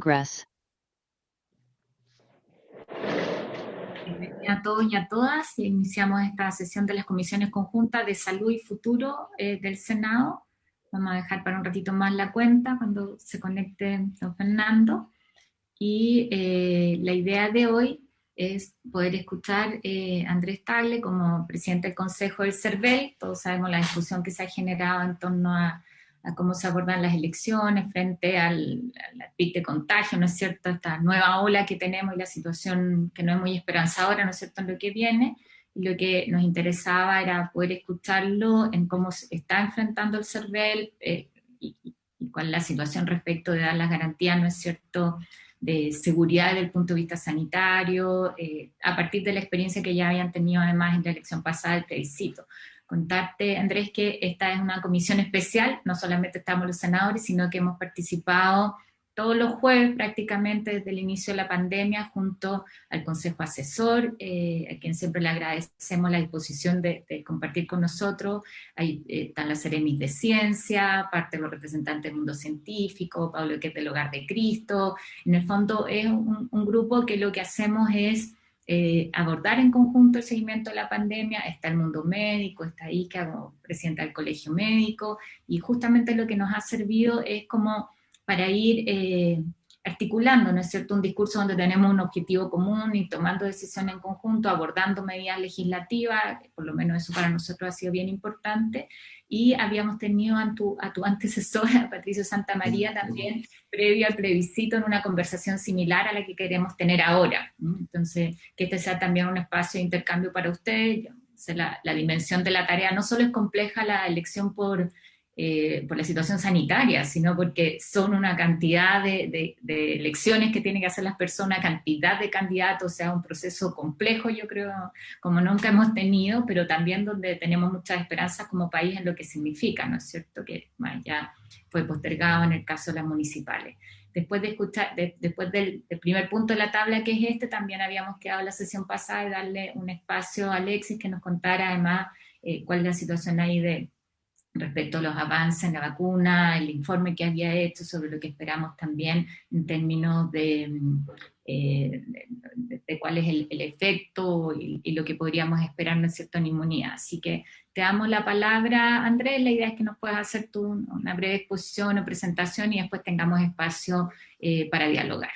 Progress. Bienvenidos a todos y a todas. Iniciamos esta sesión de las comisiones conjuntas de salud y futuro del Senado. Vamos a dejar para un ratito más la cuenta cuando se conecte don Fernando. Y la idea de hoy es poder escuchar a Andrés Tagle como presidente del Consejo del CERVEL. Todos sabemos la discusión que se ha generado en torno a cómo se abordan las elecciones frente al pic de contagio, ¿no es cierto?, esta nueva ola que tenemos y la situación que no es muy esperanzadora, ¿no es cierto?, en lo que viene. Y lo que nos interesaba era poder escucharlo en cómo se está enfrentando el CERVEL y cuál es la situación respecto de dar las garantías, ¿no es cierto?, de seguridad desde el punto de vista sanitario, a partir de la experiencia que ya habían tenido además en la elección pasada del plebiscito. Contarte, Andrés, que esta es una comisión especial, no solamente estamos los senadores, sino que hemos participado todos los jueves prácticamente desde el inicio de la pandemia junto al Consejo Asesor, a quien siempre le agradecemos la disposición de compartir con nosotros. Ahí están las Seremis de Ciencia, parte de los representantes del mundo científico, Pablo que es del Hogar de Cristo. En el fondo es un grupo que lo que hacemos es abordar en conjunto el seguimiento de la pandemia. Está el mundo médico, está Ika como presidenta del Colegio Médico, y justamente lo que nos ha servido es como para ir articulando, ¿no es cierto?, un discurso donde tenemos un objetivo común y tomando decisiones en conjunto, abordando medidas legislativas, por lo menos eso para nosotros ha sido bien importante. Y habíamos tenido a tu antecesora, Patricio Santamaría, también previo al plebiscito en una conversación similar a la que queremos tener ahora. Entonces, que este sea también un espacio de intercambio para ustedes. La dimensión de la tarea no solo es compleja la elección por la situación sanitaria, sino porque son una cantidad de elecciones que tienen que hacer las personas, cantidad de candidatos, o sea, un proceso complejo, yo creo, como nunca hemos tenido, pero también donde tenemos muchas esperanzas como país en lo que significa, ¿no es cierto?, que bueno, ya fue postergado en el caso de las municipales. Después de escuchar, después del primer punto de la tabla, que es este, también habíamos quedado la sesión pasada de darle un espacio a Alexis que nos contara además cuál es la situación ahí respecto a los avances en la vacuna, el informe que había hecho sobre lo que esperamos también en términos de cuál es el efecto y lo que podríamos esperar, ¿no es cierto?, en inmunidad. Así que te damos la palabra, Andrés. La idea es que nos puedas hacer tú una breve exposición o presentación y después tengamos espacio para dialogar.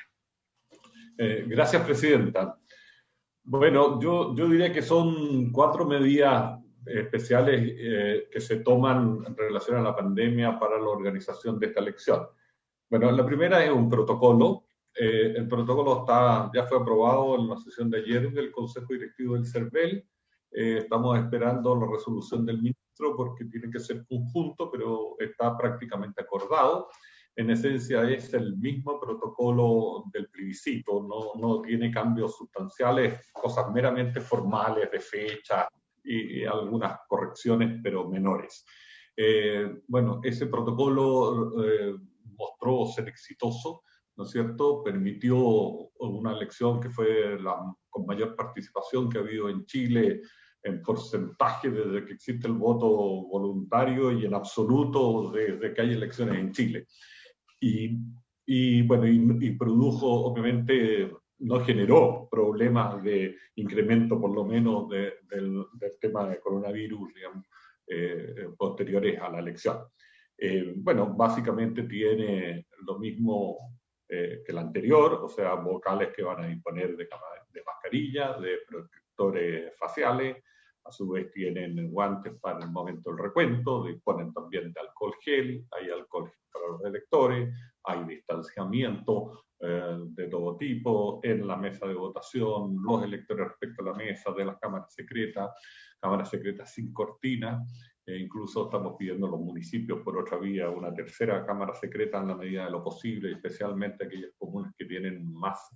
Gracias, Presidenta. Bueno, yo diría que son 4 medidas especiales que se toman en relación a la pandemia para la organización de esta elección. Bueno, la primera es un protocolo. El protocolo ya fue aprobado en la sesión de ayer del Consejo Directivo del CERVEL. Estamos esperando la resolución del ministro porque tiene que ser conjunto, pero está prácticamente acordado. En esencia es el mismo protocolo del plebiscito, no tiene cambios sustanciales, cosas meramente formales de fecha y algunas correcciones, pero menores. Bueno, ese protocolo mostró ser exitoso, ¿no es cierto? Permitió una elección que fue con mayor participación que ha habido en Chile en porcentaje desde que existe el voto voluntario y en absoluto desde que hay elecciones en Chile. Bueno, produjo, obviamente, no generó problemas de incremento, por lo menos, del tema de coronavirus, digamos, posteriores a la elección. Bueno, básicamente tiene lo mismo que el anterior, o sea, vocales que van a disponer de mascarilla, de protectores faciales, a su vez tienen guantes para el momento del recuento, disponen también de alcohol gel, hay alcohol gel para los electores, hay distanciamiento de todo tipo en la mesa de votación, los electores respecto a la mesa de las cámaras secretas sin cortina, incluso estamos pidiendo a los municipios por otra vía una tercera cámara secreta en la medida de lo posible, especialmente aquellas comunas que tienen más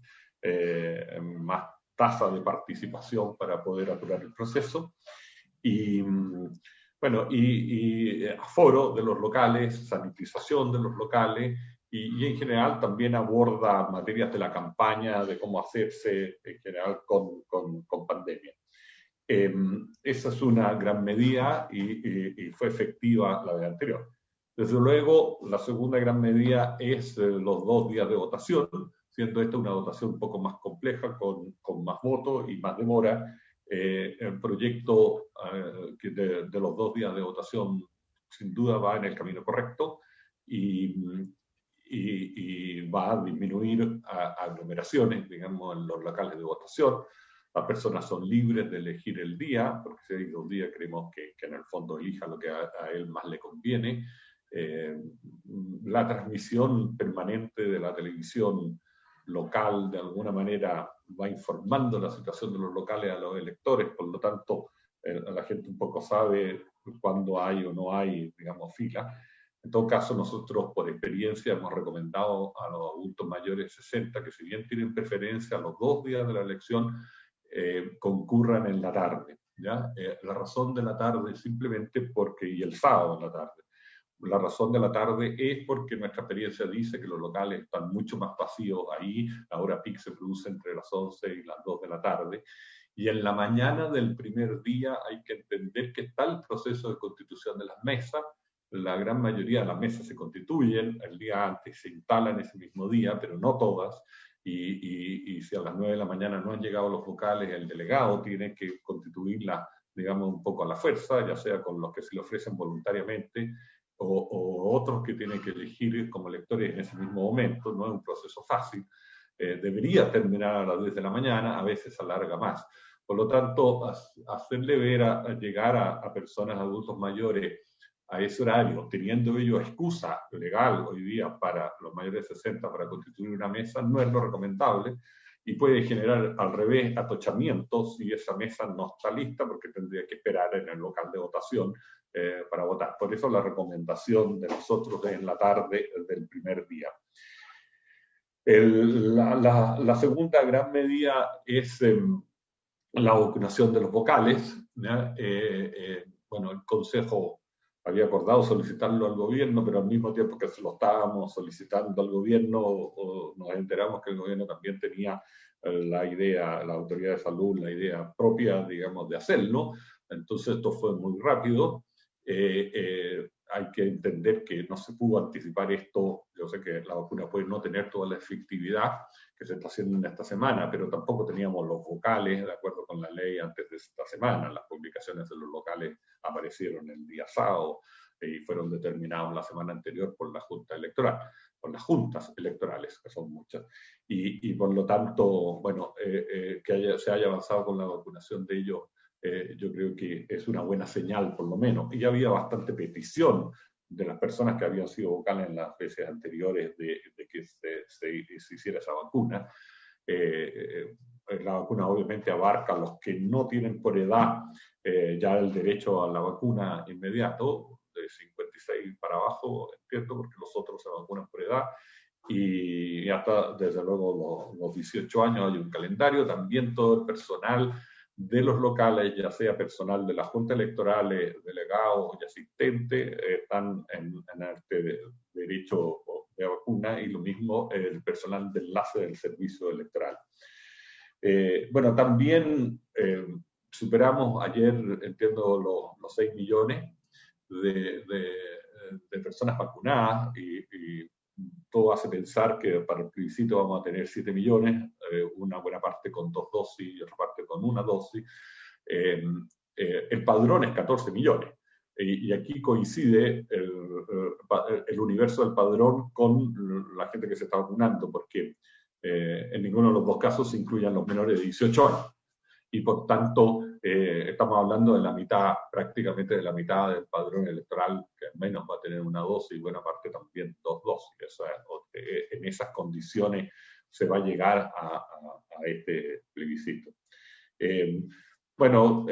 tasa de participación para poder apurar el proceso. Y bueno, y aforo de los locales, sanitización de los locales, y en general también aborda materias de la campaña, de cómo hacerse en general con pandemia. Esa es una gran medida y fue efectiva la vez anterior. Desde luego, la segunda gran medida es los 2 días de votación, siendo esta una votación un poco más compleja, con más votos y más demora. El proyecto de los 2 días de votación sin duda va en el camino correcto y va a disminuir aglomeraciones, digamos, en los locales de votación. Las personas son libres de elegir el día, porque si hay 2 días creemos que en el fondo elija lo que a él más le conviene. La transmisión permanente de la televisión local de alguna manera va informando la situación de los locales a los electores, por lo tanto la gente un poco sabe cuándo hay o no hay, digamos, fila. En todo caso, nosotros por experiencia hemos recomendado a los adultos mayores de 60 que si bien tienen preferencia a los 2 días de la elección, concurran en la tarde. ¿Ya? La razón de la tarde es simplemente porque, y el sábado en la tarde, la razón de la tarde es porque nuestra experiencia dice que los locales están mucho más vacíos ahí, la hora peak se produce entre las 11 y las 2 de la tarde, y en la mañana del primer día hay que entender que está el proceso de constitución de las mesas. La gran mayoría de las mesas se constituyen el día antes, se instalan ese mismo día, pero no todas, y si a las 9 de la mañana no han llegado los vocales, el delegado tiene que constituirla, digamos, un poco a la fuerza, ya sea con los que se le ofrecen voluntariamente, o otros que tienen que elegir como electores en ese mismo momento. No es un proceso fácil. Debería terminar a las 10 de la mañana, a veces alarga más. Por lo tanto, hacerle ver llegar a personas adultos mayores a ese horario, teniendo ellos excusa legal hoy día para los mayores de 60 para constituir una mesa, no es lo recomendable y puede generar al revés atochamientos si esa mesa no está lista porque tendría que esperar en el local de votación para votar. Por eso la recomendación de nosotros es en la tarde del primer día. La segunda gran medida es la vacunación de los vocales. Bueno, el Consejo había acordado solicitarlo al gobierno, pero al mismo tiempo que se lo estábamos solicitando al gobierno, nos enteramos que el gobierno también tenía la idea, la autoridad de salud, la idea propia, digamos, de hacerlo. Entonces esto fue muy rápido. Hay que entender que no se pudo anticipar esto. Yo sé que la vacuna puede no tener toda la efectividad que se está haciendo en esta semana, pero tampoco teníamos los vocales de acuerdo con la ley antes de esta semana. Las publicaciones de los locales aparecieron el día sábado y fueron determinados la semana anterior por la Junta Electoral, por las juntas electorales, que son muchas. Y por lo tanto, bueno, que se haya avanzado con la vacunación de ellos, yo creo que es una buena señal, por lo menos. Y ya había bastante petición de las personas que habían sido vocales en las veces anteriores de que se hiciera esa vacuna. La vacuna obviamente abarca a los que no tienen por edad ya el derecho a la vacuna inmediato, de 56 para abajo, entiendo, porque los otros se vacunan por edad, y hasta desde luego los 18 años hay un calendario. También todo el personal de los locales, ya sea personal de la Junta Electoral, delegados y asistentes, están en este derecho de vacuna, y lo mismo el personal de enlace del servicio electoral. Bueno, también superamos ayer, entiendo, los 6 millones de personas vacunadas, y todo hace pensar que para el plebiscito vamos a tener 7 millones, una buena parte con 2 dosis y otra parte con 1 dosis. El padrón es 14 millones. Y aquí coincide el universo del padrón con la gente que se está vacunando, porque en ninguno de los 2 casos se incluyen los menores de 18 años. Y por tanto, estamos hablando de la mitad, prácticamente de la mitad del padrón electoral, que al menos va a tener 1 dosis y buena parte también 2 dosis. O sea, en esas condiciones se va a llegar a este plebiscito. Bueno,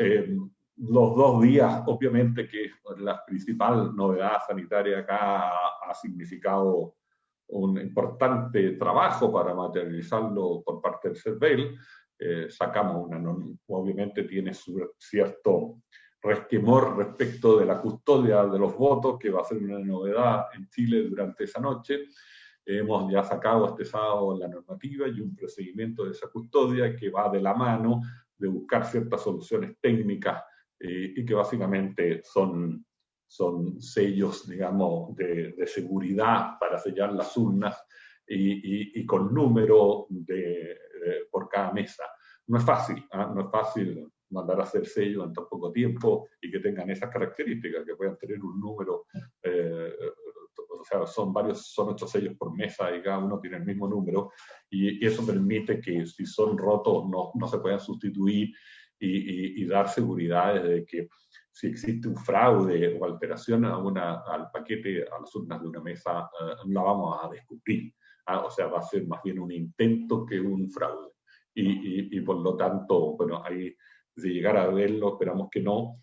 los 2 días, obviamente que la principal novedad sanitaria acá ha significado un importante trabajo para materializarlo por parte del CERVEL. Sacamos obviamente tiene cierto resquemor respecto de la custodia de los votos, que va a ser una novedad en Chile durante esa noche. Hemos ya sacado este sábado la normativa y un procedimiento de esa custodia que va de la mano de buscar ciertas soluciones técnicas y que básicamente son son sellos, digamos, de seguridad para sellar las urnas y con número por cada mesa. No es fácil, ¿eh? No es fácil mandar a hacer sellos en tan poco tiempo y que tengan esas características, que puedan tener un número, o sea, son 8 sellos por mesa y cada uno tiene el mismo número, y eso permite que si son rotos no se puedan sustituir y dar seguridades de que si existe un fraude o alteración al paquete, a las urnas de una mesa, la vamos a descubrir. O sea, va a ser más bien un intento que un fraude. Y por lo tanto, bueno, ahí, si llegara a verlo, esperamos que no,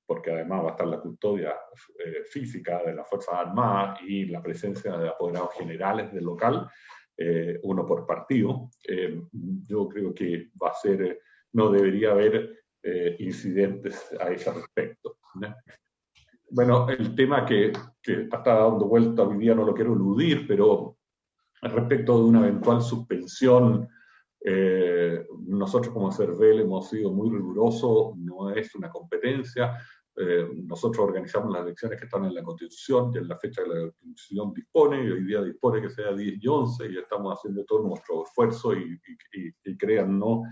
porque además va a estar la custodia física de las Fuerzas Armadas y la presencia de apoderados generales del local, uno por partido. Yo creo que va a ser, no debería haber incidentes a ese respecto, ¿no? Bueno, el tema que está dando vuelta hoy día no lo quiero eludir, pero respecto de una eventual suspensión, nosotros como CERVEL hemos sido muy rigurosos, no es una competencia. Nosotros organizamos las elecciones que están en la Constitución y en la fecha que la Constitución dispone, y hoy día dispone que sea 10 y 11, y estamos haciendo todo nuestro esfuerzo y créannos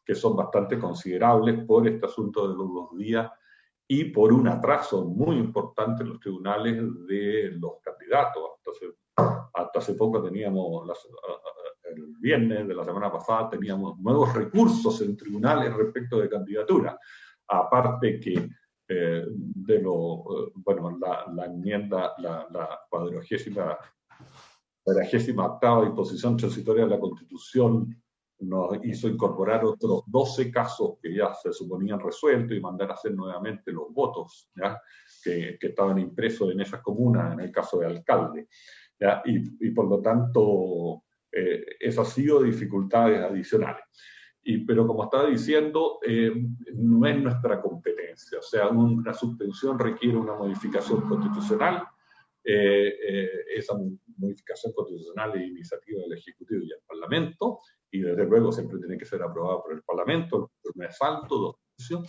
que son bastante considerables por este asunto de los 2 días y por un atraso muy importante en los tribunales de los candidatos. Entonces, hasta hace poco teníamos, el viernes de la semana pasada, teníamos nuevos recursos en tribunales respecto de candidatura. Aparte que la enmienda, la 48ª disposición transitoria de la Constitución nos hizo incorporar otros 12 casos que ya se suponían resueltos y mandar a hacer nuevamente los votos, ¿ya? Que estaban impresos en esas comunas, en el caso de alcalde, ¿ya? Y por lo tanto, eso ha sido dificultades adicionales. Pero como estaba diciendo, no es nuestra competencia. O sea, una suspensión requiere una modificación constitucional. Esa modificación constitucional es iniciativa del Ejecutivo y del Parlamento, y desde luego siempre tiene que ser aprobada por el Parlamento, el primer salto, 2 tercios,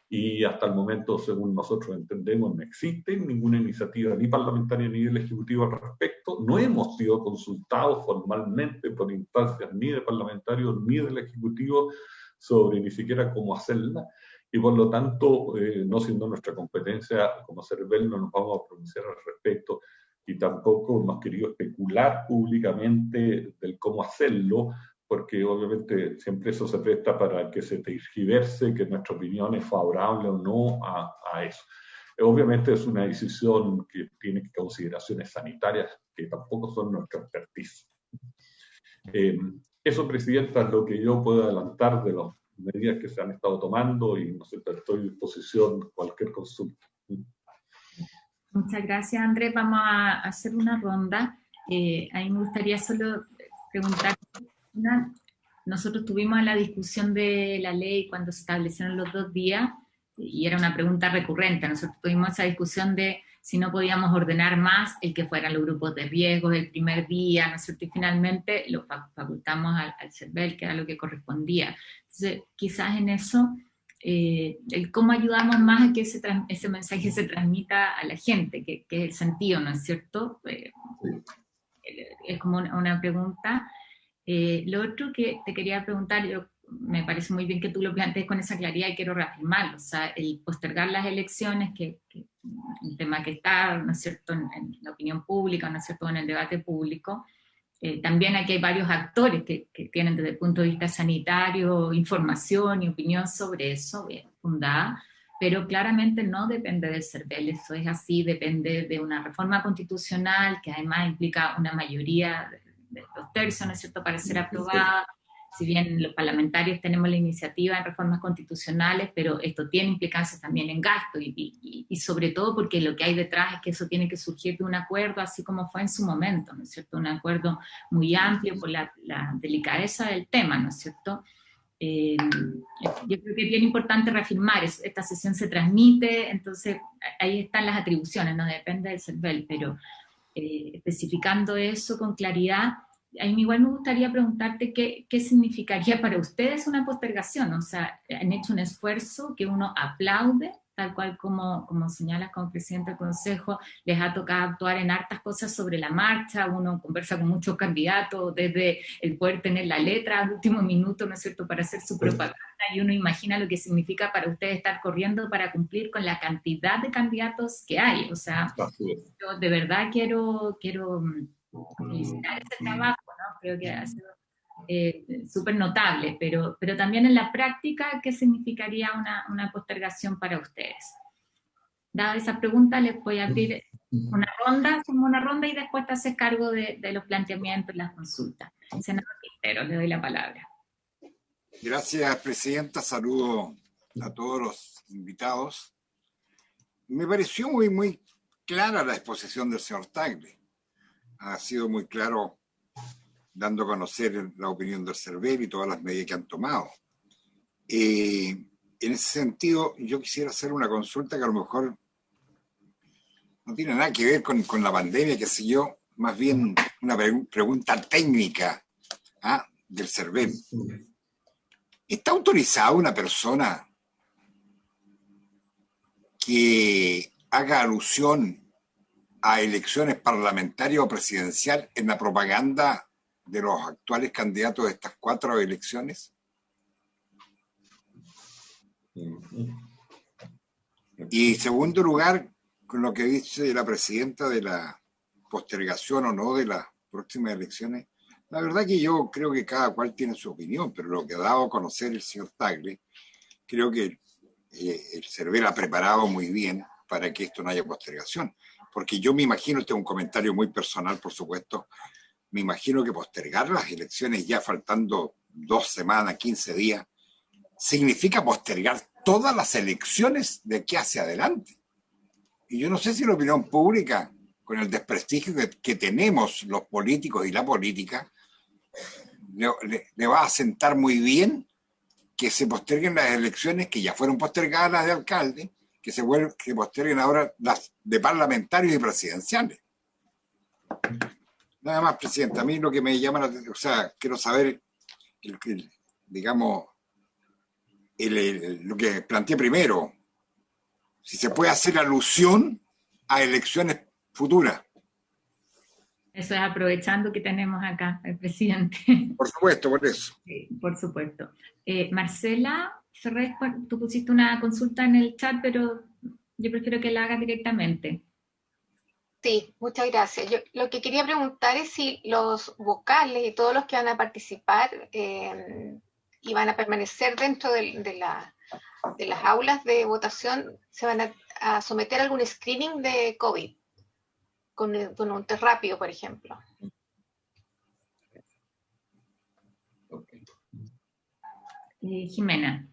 y hasta el momento, según nosotros entendemos, no existe ninguna iniciativa ni parlamentaria ni del Ejecutivo al respecto. No hemos sido consultados formalmente por instancias ni de parlamentarios ni del Ejecutivo sobre ni siquiera cómo hacerla, y por lo tanto, no siendo nuestra competencia como CERVEL, no nos vamos a pronunciar al respecto, y tampoco hemos querido especular públicamente del cómo hacerlo, porque obviamente siempre eso se presta para que se tergiverse que nuestra opinión es favorable o no a eso. Obviamente es una decisión que tiene consideraciones sanitarias que tampoco son nuestra expertise. Eso, Presidenta, es lo que yo puedo adelantar de las medidas que se han estado tomando, y no sé, estoy a disposición de cualquier consulta. Muchas gracias, Andrés. Vamos a hacer una ronda. A mí me gustaría solo preguntar. Nosotros tuvimos la discusión de la ley cuando se establecieron los 2 días, y era una pregunta recurrente. Nosotros tuvimos esa discusión de si no podíamos ordenar más el que fueran los grupos de riesgo el primer día, ¿no es cierto? Y finalmente lo facultamos al CERVEL, que era lo que correspondía. Entonces, quizás en eso, el cómo ayudamos más a que ese mensaje se transmita a la gente, que es el sentido, ¿no es cierto? Es como una pregunta. Lo otro que te quería preguntar, me parece muy bien que tú lo plantees con esa claridad y quiero reafirmarlo, o sea, el postergar las elecciones, que un tema que está, ¿no es cierto?, en la opinión pública, ¿no es cierto?, en el debate público. También aquí hay varios actores que tienen desde el punto de vista sanitario información y opinión sobre eso, bien fundada, pero claramente no depende del CERVEL, eso es así, depende de una reforma constitucional que además implica una mayoría de 2 tercios, ¿no es cierto?, para ser aprobada. Si bien los parlamentarios tenemos la iniciativa en reformas constitucionales, pero esto tiene implicancias también en gasto y sobre todo porque lo que hay detrás es que eso tiene que surgir de un acuerdo, así como fue en su momento, ¿no es cierto?, un acuerdo muy amplio por la delicadeza del tema, ¿no es cierto? Yo creo que es bien importante reafirmar, esta sesión se transmite, entonces ahí están las atribuciones, no depende del CERVEL, pero especificando eso con claridad. A mí igual me gustaría preguntarte qué significaría para ustedes una postergación. O sea, han hecho un esfuerzo que uno aplaude, tal cual como señalas como presidente del Consejo, les ha tocado actuar en hartas cosas sobre la marcha, uno conversa con muchos candidatos, desde el poder tener la letra al último minuto, ¿no es cierto?, para hacer su propaganda, y uno imagina lo que significa para ustedes estar corriendo para cumplir con la cantidad de candidatos que hay. O sea, yo de verdad quiero felicitar ese trabajo, ¿no? Creo que ha sido súper notable, pero también en la práctica, ¿qué significaría una postergación para ustedes? Dada esa pregunta, les voy a abrir una ronda y después te haces cargo de los planteamientos, las consultas. Senador Quintero, le doy la palabra. Gracias, presidenta. Saludo a todos los invitados. Me pareció muy clara la exposición del señor Tagle. Ha sido muy claro dando a conocer la opinión del CERVEL y todas las medidas que han tomado. En ese sentido, yo quisiera hacer una consulta que a lo mejor no tiene nada que ver con la pandemia, qué sé yo, más bien una pregunta técnica del CERVEL. ¿Está autorizada una persona que haga alusión a elecciones parlamentarias o presidencial en la propaganda de los actuales candidatos de estas 4 elecciones? Y en segundo lugar, con lo que dice la presidenta de la postergación o no de las próximas elecciones, la verdad que yo creo que cada cual tiene su opinión, pero lo que ha dado a conocer el señor Tagle, creo que el CERVEL ha preparado muy bien para que esto no haya postergación. Porque yo me imagino, este es un comentario muy personal, por supuesto, me imagino que postergar las elecciones ya faltando 2 semanas, 15 días, significa postergar todas las elecciones de aquí hacia adelante. Y yo no sé si la opinión pública, con el desprestigio que tenemos los políticos y la política, le va a sentar muy bien que se posterguen las elecciones que ya fueron postergadas, las de alcalde, que posterguen ahora las de parlamentarios y presidenciales. Nada más, presidente, a mí lo que me llama la atención, o sea, quiero saber, digamos, lo que planteé primero, si se puede hacer alusión a elecciones futuras. Eso es aprovechando que tenemos acá al presidente. Por supuesto, por eso. Sí, por supuesto. Marcela Ferrer, tú pusiste una consulta en el chat, pero yo prefiero que la hagas directamente. Sí, muchas gracias. Yo lo que quería preguntar es si los vocales y todos los que van a participar y van a permanecer dentro de las aulas de votación se van a someter a algún screening de COVID con un test rápido, por ejemplo. Jimena.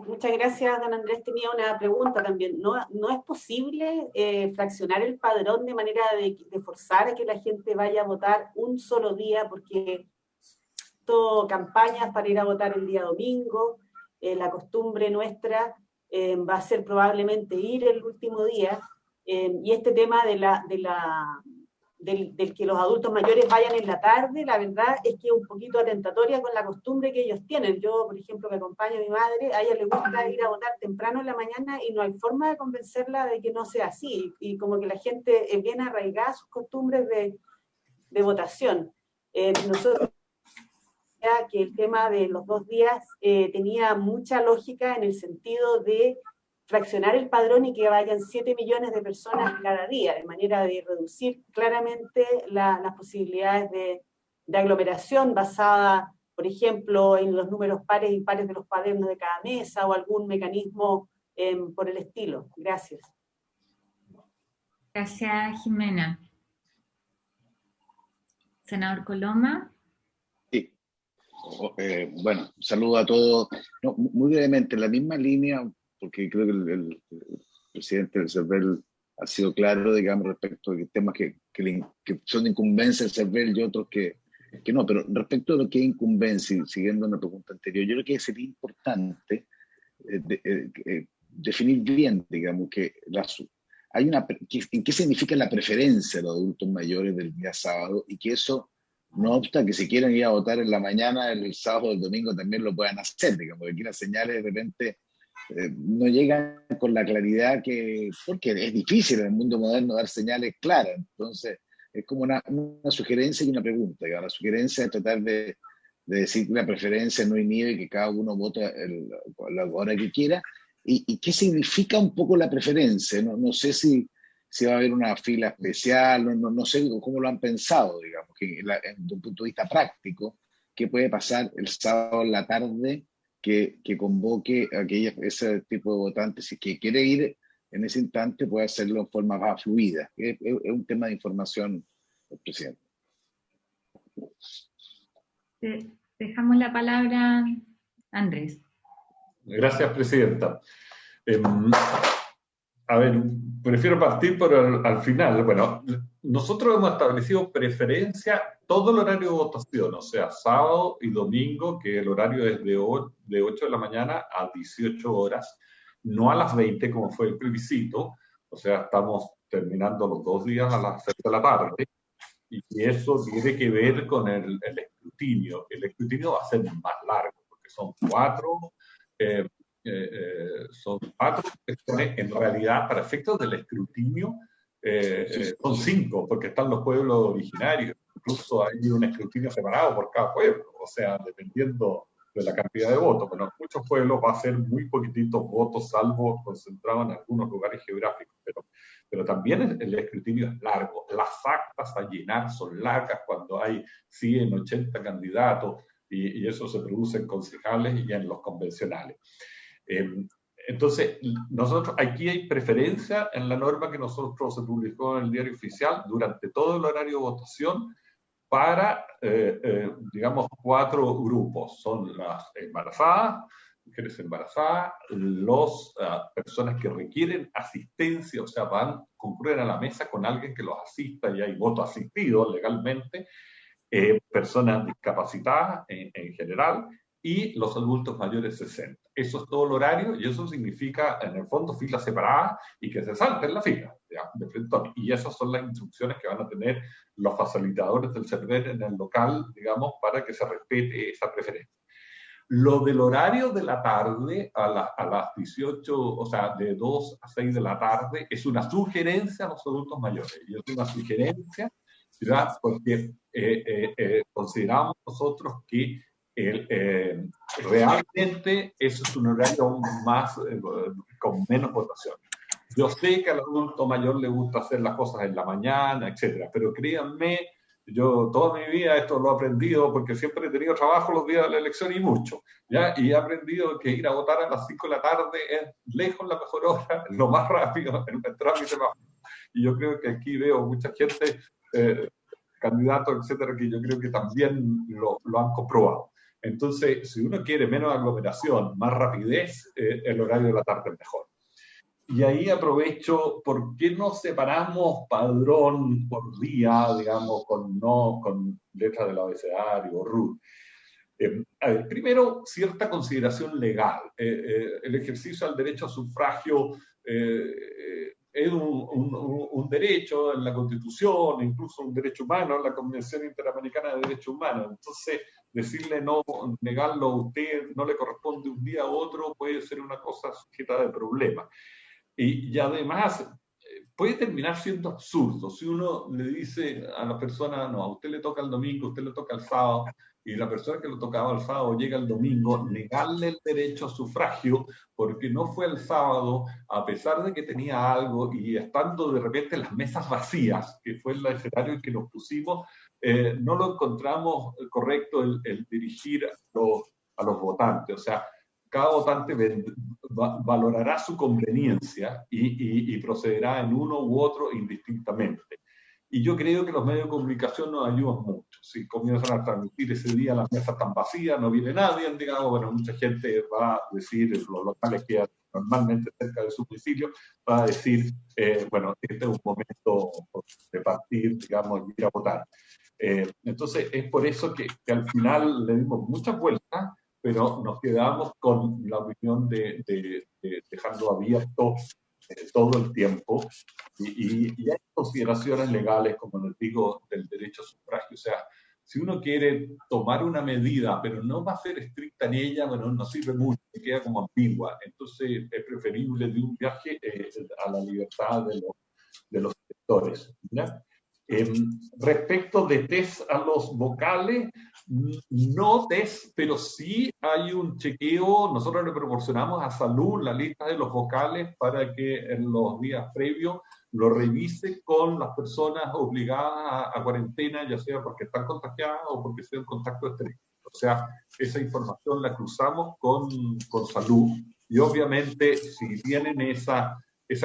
Muchas gracias, don Andrés. Tenía una pregunta también. ¿No es posible fraccionar el padrón de manera de forzar a que la gente vaya a votar un solo día? Porque todo campañas para ir a votar el día domingo, la costumbre nuestra va a ser probablemente ir el último día, y este tema del que los adultos mayores vayan en la tarde, la verdad es que es un poquito atentatoria con la costumbre que ellos tienen. Yo, por ejemplo, que acompaño a mi madre, a ella le gusta ir a votar temprano en la mañana y no hay forma de convencerla de que no sea así, y como que la gente es bien arraigada a sus costumbres de votación. Nosotros que el tema de los 2 días tenía mucha lógica en el sentido de fraccionar el padrón y que vayan 7 millones de personas cada día, de manera de reducir claramente las posibilidades de aglomeración basada, por ejemplo, en los números pares y impares de los cuadernos de cada mesa o algún mecanismo por el estilo. Gracias. Gracias, Jimena. Senador Coloma. Sí. Bueno, saludo a todos. No, muy brevemente, en la misma línea, porque creo que el presidente del CERVEL ha sido claro, digamos, respecto de temas que son de incumbencia del CERVEL y otros que no, pero respecto a lo que es incumbencia, siguiendo una pregunta anterior, yo creo que sería importante definir bien, digamos, qué significa la preferencia de los adultos mayores del día sábado, y que eso no obsta que si quieren ir a votar en la mañana, el sábado o el domingo también lo puedan hacer, digamos, que aquí las señales de repente no llegan con la claridad porque es difícil en el mundo moderno dar señales claras. Entonces, es como una sugerencia y una pregunta. La sugerencia es tratar de decir que la preferencia no inhibe y que cada uno vota la hora que quiera. ¿Y qué significa un poco la preferencia? No sé si va a haber una fila especial, no sé cómo lo han pensado, digamos, desde un punto de vista práctico, qué puede pasar el sábado en la tarde que convoque a ese tipo de votantes, si que quiere ir en ese instante puede hacerlo en forma más fluida. Es un tema de información, presidente. Dejamos la palabra a Andrés. Gracias, presidenta. A ver, prefiero partir por al final. Bueno, nosotros hemos establecido preferencia todo el horario de votación, o sea, sábado y domingo, que el horario es de 8 de la mañana a 18 horas, no a las 20 como fue el plebiscito, o sea, estamos terminando los 2 días a las 6 de la tarde, y eso tiene que ver con el escrutinio. El escrutinio va a ser más largo, porque son 4 cuestiones, en realidad, para efectos del escrutinio, son 5, porque están los pueblos originarios, incluso hay un escrutinio separado por cada pueblo, o sea, dependiendo de la cantidad de votos. Bueno, en muchos pueblos va a ser muy poquititos votos, salvo concentrados en algunos lugares geográficos, pero también el escrutinio es largo. Las actas a llenar son largas cuando hay 100, 80 candidatos, y eso se produce en concejales y en los convencionales. Entonces, nosotros aquí hay preferencia en la norma que nosotros se publicó en el diario oficial durante todo el horario de votación para, digamos, 4 grupos. Son las embarazadas, mujeres embarazadas, las personas que requieren asistencia, o sea, concurren a la mesa con alguien que los asista y hay voto asistido legalmente, personas discapacitadas en general, y los adultos mayores 60. Eso es todo el horario y eso significa, en el fondo, filas separadas y que se salten la fila, ¿ya? De frente a mí. Y esas son las instrucciones que van a tener los facilitadores del server en el local, digamos, para que se respete esa preferencia. Lo del horario de la tarde a las 18, o sea, de 2 a 6 de la tarde, es una sugerencia a los adultos mayores. Y es una sugerencia, ¿verdad? Porque consideramos nosotros que realmente eso es un horario aún más, con menos votación. Yo sé que al adulto mayor le gusta hacer las cosas en la mañana, etcétera, pero créanme, yo toda mi vida esto lo he aprendido porque siempre he tenido trabajo los días de la elección y mucho, ¿ya? Y he aprendido que ir a votar a las 5 de la tarde es lejos la mejor hora, lo más rápido, en el trámite más. Y yo creo que aquí veo mucha gente, candidatos, etcétera, que yo creo que también lo han comprobado. Entonces, si uno quiere menos aglomeración, más rapidez, el horario de la tarde es mejor. Y ahí aprovecho, ¿por qué no separamos padrón por día, digamos, con letra del abecedario o RUT? A ver, primero, cierta consideración legal. El ejercicio al derecho a sufragio es un derecho en la Constitución, incluso un derecho humano en la Convención Interamericana de Derechos Humanos. Entonces, decirle no, negarlo a usted, no le corresponde un día a otro, puede ser una cosa sujeta de problemas. Y además, puede terminar siendo absurdo. Si uno le dice a la persona, no, a usted le toca el domingo, a usted le toca el sábado, y la persona que lo tocaba el sábado llega el domingo, negarle el derecho a sufragio porque no fue el sábado, a pesar de que tenía algo, y estando de repente las mesas vacías, que fue el escenario en que nos pusimos, no lo encontramos correcto el dirigir a los votantes. O sea, cada votante valorará su conveniencia y procederá en uno u otro indistintamente. Y yo creo que los medios de comunicación nos ayudan mucho. Si comienzan a transmitir ese día las mesas tan vacías, no viene nadie, digamos, bueno, mucha gente va a decir, los locales que normalmente cerca de su domicilio, va a decir, bueno, este es un momento de partir, digamos, y ir a votar. Entonces, es por eso que al final le dimos muchas vueltas, pero nos quedamos con la opinión de dejarlo abierto todo el tiempo, y hay consideraciones legales, como les digo, del derecho a sufragio. O sea, si uno quiere tomar una medida, pero no va a ser estricta en ella, bueno, no sirve mucho, queda como ambigua. Entonces es preferible de un viaje a la libertad de los sectores, ¿ya? Respecto de test a los vocales, no test, pero sí hay un chequeo. Nosotros le proporcionamos a Salud la lista de los vocales para que en los días previos lo revise con las personas obligadas a cuarentena, ya sea porque están contagiadas o porque sea un contacto estrecho. O sea, esa información la cruzamos con Salud, y obviamente si tienen esa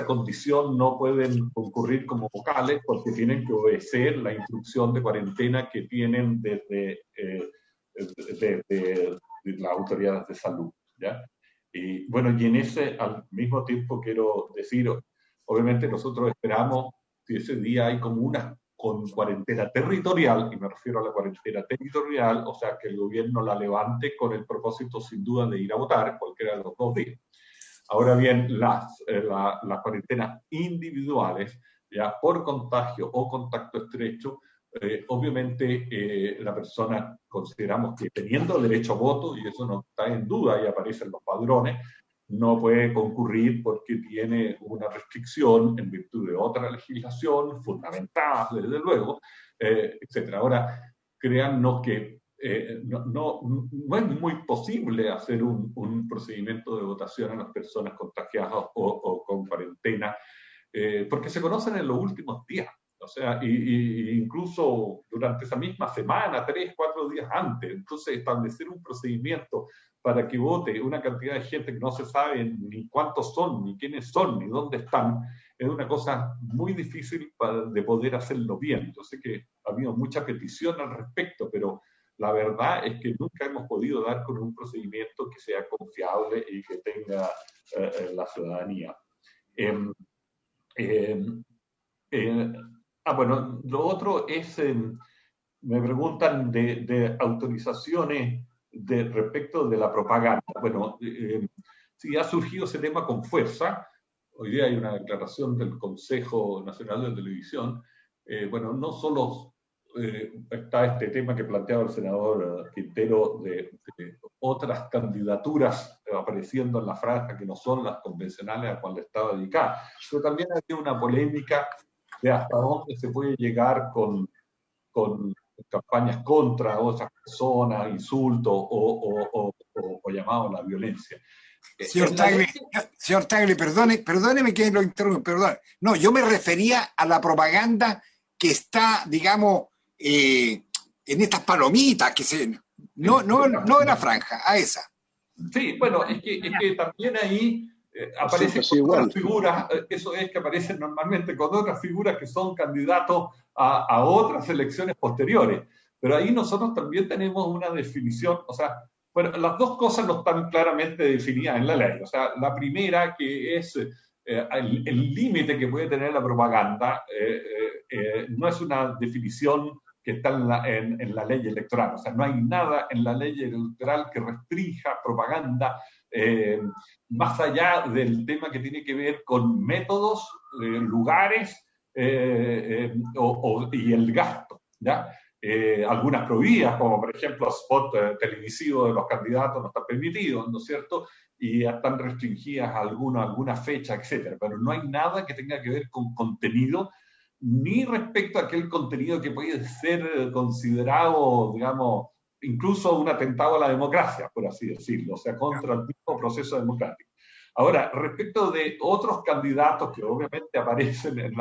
condición no pueden concurrir como vocales porque tienen que obedecer la instrucción de cuarentena que tienen desde las autoridades de salud, ¿ya? Y bueno, y en ese al mismo tiempo quiero decir, obviamente nosotros esperamos que ese día hay como una con cuarentena territorial, y me refiero a la cuarentena territorial, o sea, que el gobierno la levante con el propósito sin duda de ir a votar cualquiera de los 2 días. Ahora bien, las cuarentenas individuales, ya por contagio o contacto estrecho, obviamente la persona, consideramos que teniendo derecho a voto, y eso no está en duda y aparecen los padrones, no puede concurrir porque tiene una restricción en virtud de otra legislación, fundamentada desde luego, etc. Ahora, créannos que no es muy posible hacer un procedimiento de votación a las personas contagiadas o con cuarentena, porque se conocen en los últimos días. O sea, incluso durante esa misma semana, 3, 4 días antes. Entonces, establecer un procedimiento para que vote una cantidad de gente que no se sabe ni cuántos son, ni quiénes son, ni dónde están, es una cosa muy difícil de poder hacerlo bien. Yo sé que ha habido mucha petición al respecto, pero la verdad es que nunca hemos podido dar con un procedimiento que sea confiable y que tenga la ciudadanía. Bueno, lo otro es, me preguntan de autorizaciones respecto de la propaganda. Bueno, sí ha surgido ese tema con fuerza. Hoy día hay una declaración del Consejo Nacional de Televisión. Bueno, no solo está este tema que planteaba el senador Quintero de otras candidaturas apareciendo en la franja que no son las convencionales a cual estaba dedicada, pero también hay una polémica de hasta dónde se puede llegar con campañas contra otras personas, insultos o llamados a la violencia. Señor Tagle, perdóneme que lo interrumpa, perdón. No, yo me refería a la propaganda que está, digamos, en estas palomitas, no de la franja, a esa. Sí, bueno, es que también ahí aparecen con otras figuras, eso es que aparecen normalmente con otras figuras que son candidatos a otras elecciones posteriores. Pero ahí nosotros también tenemos una definición, o sea, bueno, las dos cosas no están claramente definidas en la ley. O sea, la primera, que es el límite que puede tener la propaganda, no es una definición que está en la ley electoral. O sea, no hay nada en la ley electoral que restrinja propaganda más allá del tema que tiene que ver con métodos, lugares y el gasto, ¿ya? Algunas prohibidas, como por ejemplo spot televisivo de los candidatos no están permitidos, ¿no es cierto? Y están restringidas alguna fecha, etcétera. Pero no hay nada que tenga que ver con contenido, ni respecto a aquel contenido que puede ser considerado, digamos, incluso un atentado a la democracia, por así decirlo, o sea, contra el mismo proceso democrático. Ahora, respecto de otros candidatos que obviamente aparecen en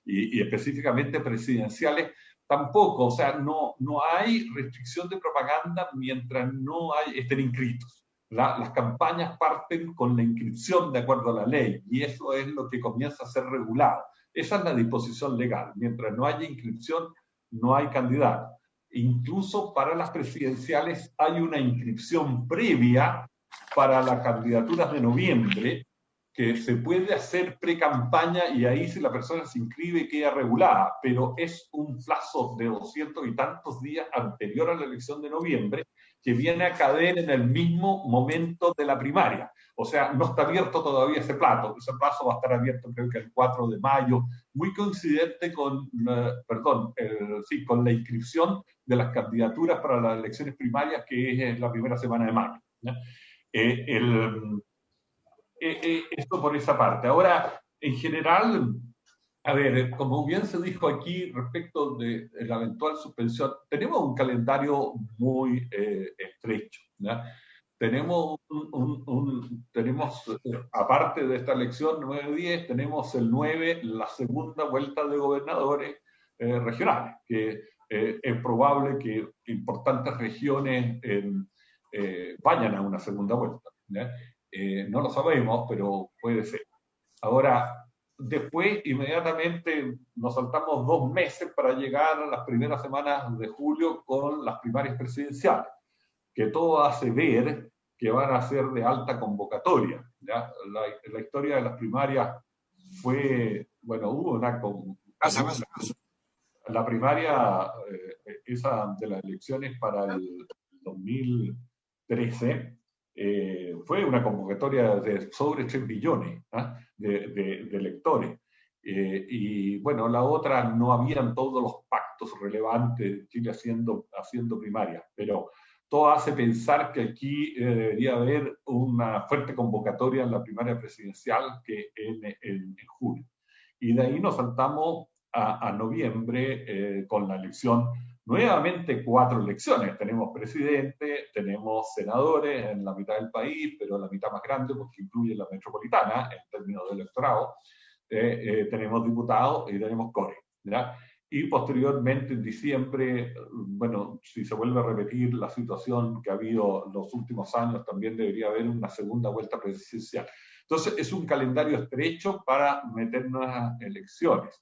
y específicamente presidenciales, tampoco, o sea, no hay restricción de propaganda mientras no estén inscritos. Las campañas parten con la inscripción de acuerdo a la ley, y eso es lo que comienza a ser regulado. Esa es la disposición legal. Mientras no haya inscripción, no hay candidato. Incluso para las presidenciales hay una inscripción previa para las candidaturas de noviembre, que se puede hacer pre-campaña y ahí si la persona se inscribe queda regulada, pero es un plazo de 200 y tantos días anterior a la elección de noviembre que viene a caer en el mismo momento de la primaria. O sea, no está abierto todavía ese plazo va a estar abierto creo que el 4 de mayo, muy coincidente con, con la inscripción de las candidaturas para las elecciones primarias, que es la primera semana de mayo. Esto por esa parte. Ahora, en general, a ver, como bien se dijo aquí respecto de la eventual suspensión, tenemos un calendario muy estrecho, ¿ya? Tenemos, aparte de esta elección 9-10, tenemos el 9, la segunda vuelta de gobernadores regionales, que es probable que importantes regiones vayan a una segunda vuelta, ¿ya? No lo sabemos, pero puede ser. Ahora, después, inmediatamente, nos saltamos 2 meses para llegar a las primeras semanas de julio con las primarias presidenciales, que todo hace ver que van a ser de alta convocatoria, ¿ya? La historia de las primarias fue, bueno, hubo una... La primaria, esa de las elecciones para el 2013, fue una convocatoria de sobre 3 billones de electores. Y bueno, la otra no habían todos los pactos relevantes, Chile haciendo primaria, pero todo hace pensar que aquí debería haber una fuerte convocatoria en la primaria presidencial que en julio. Y de ahí nos saltamos a noviembre con la elección. Nuevamente 4 elecciones. Tenemos presidente, tenemos senadores en la mitad del país, pero la mitad más grande porque incluye la metropolitana en términos de electorado. Tenemos diputados y tenemos core, ¿ya? Y posteriormente en diciembre, bueno, si se vuelve a repetir la situación que ha habido los últimos años, también debería haber una segunda vuelta presidencial. Entonces es un calendario estrecho para meternos a elecciones.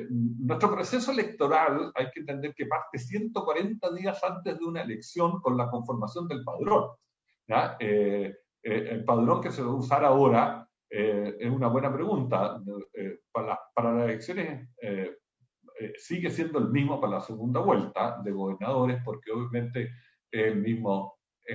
Nuestro proceso electoral hay que entender que parte 140 días antes de una elección con la conformación del padrón, ¿ya? El padrón que se va a usar ahora es una buena pregunta. Para las elecciones sigue siendo el mismo para la segunda vuelta de gobernadores porque obviamente es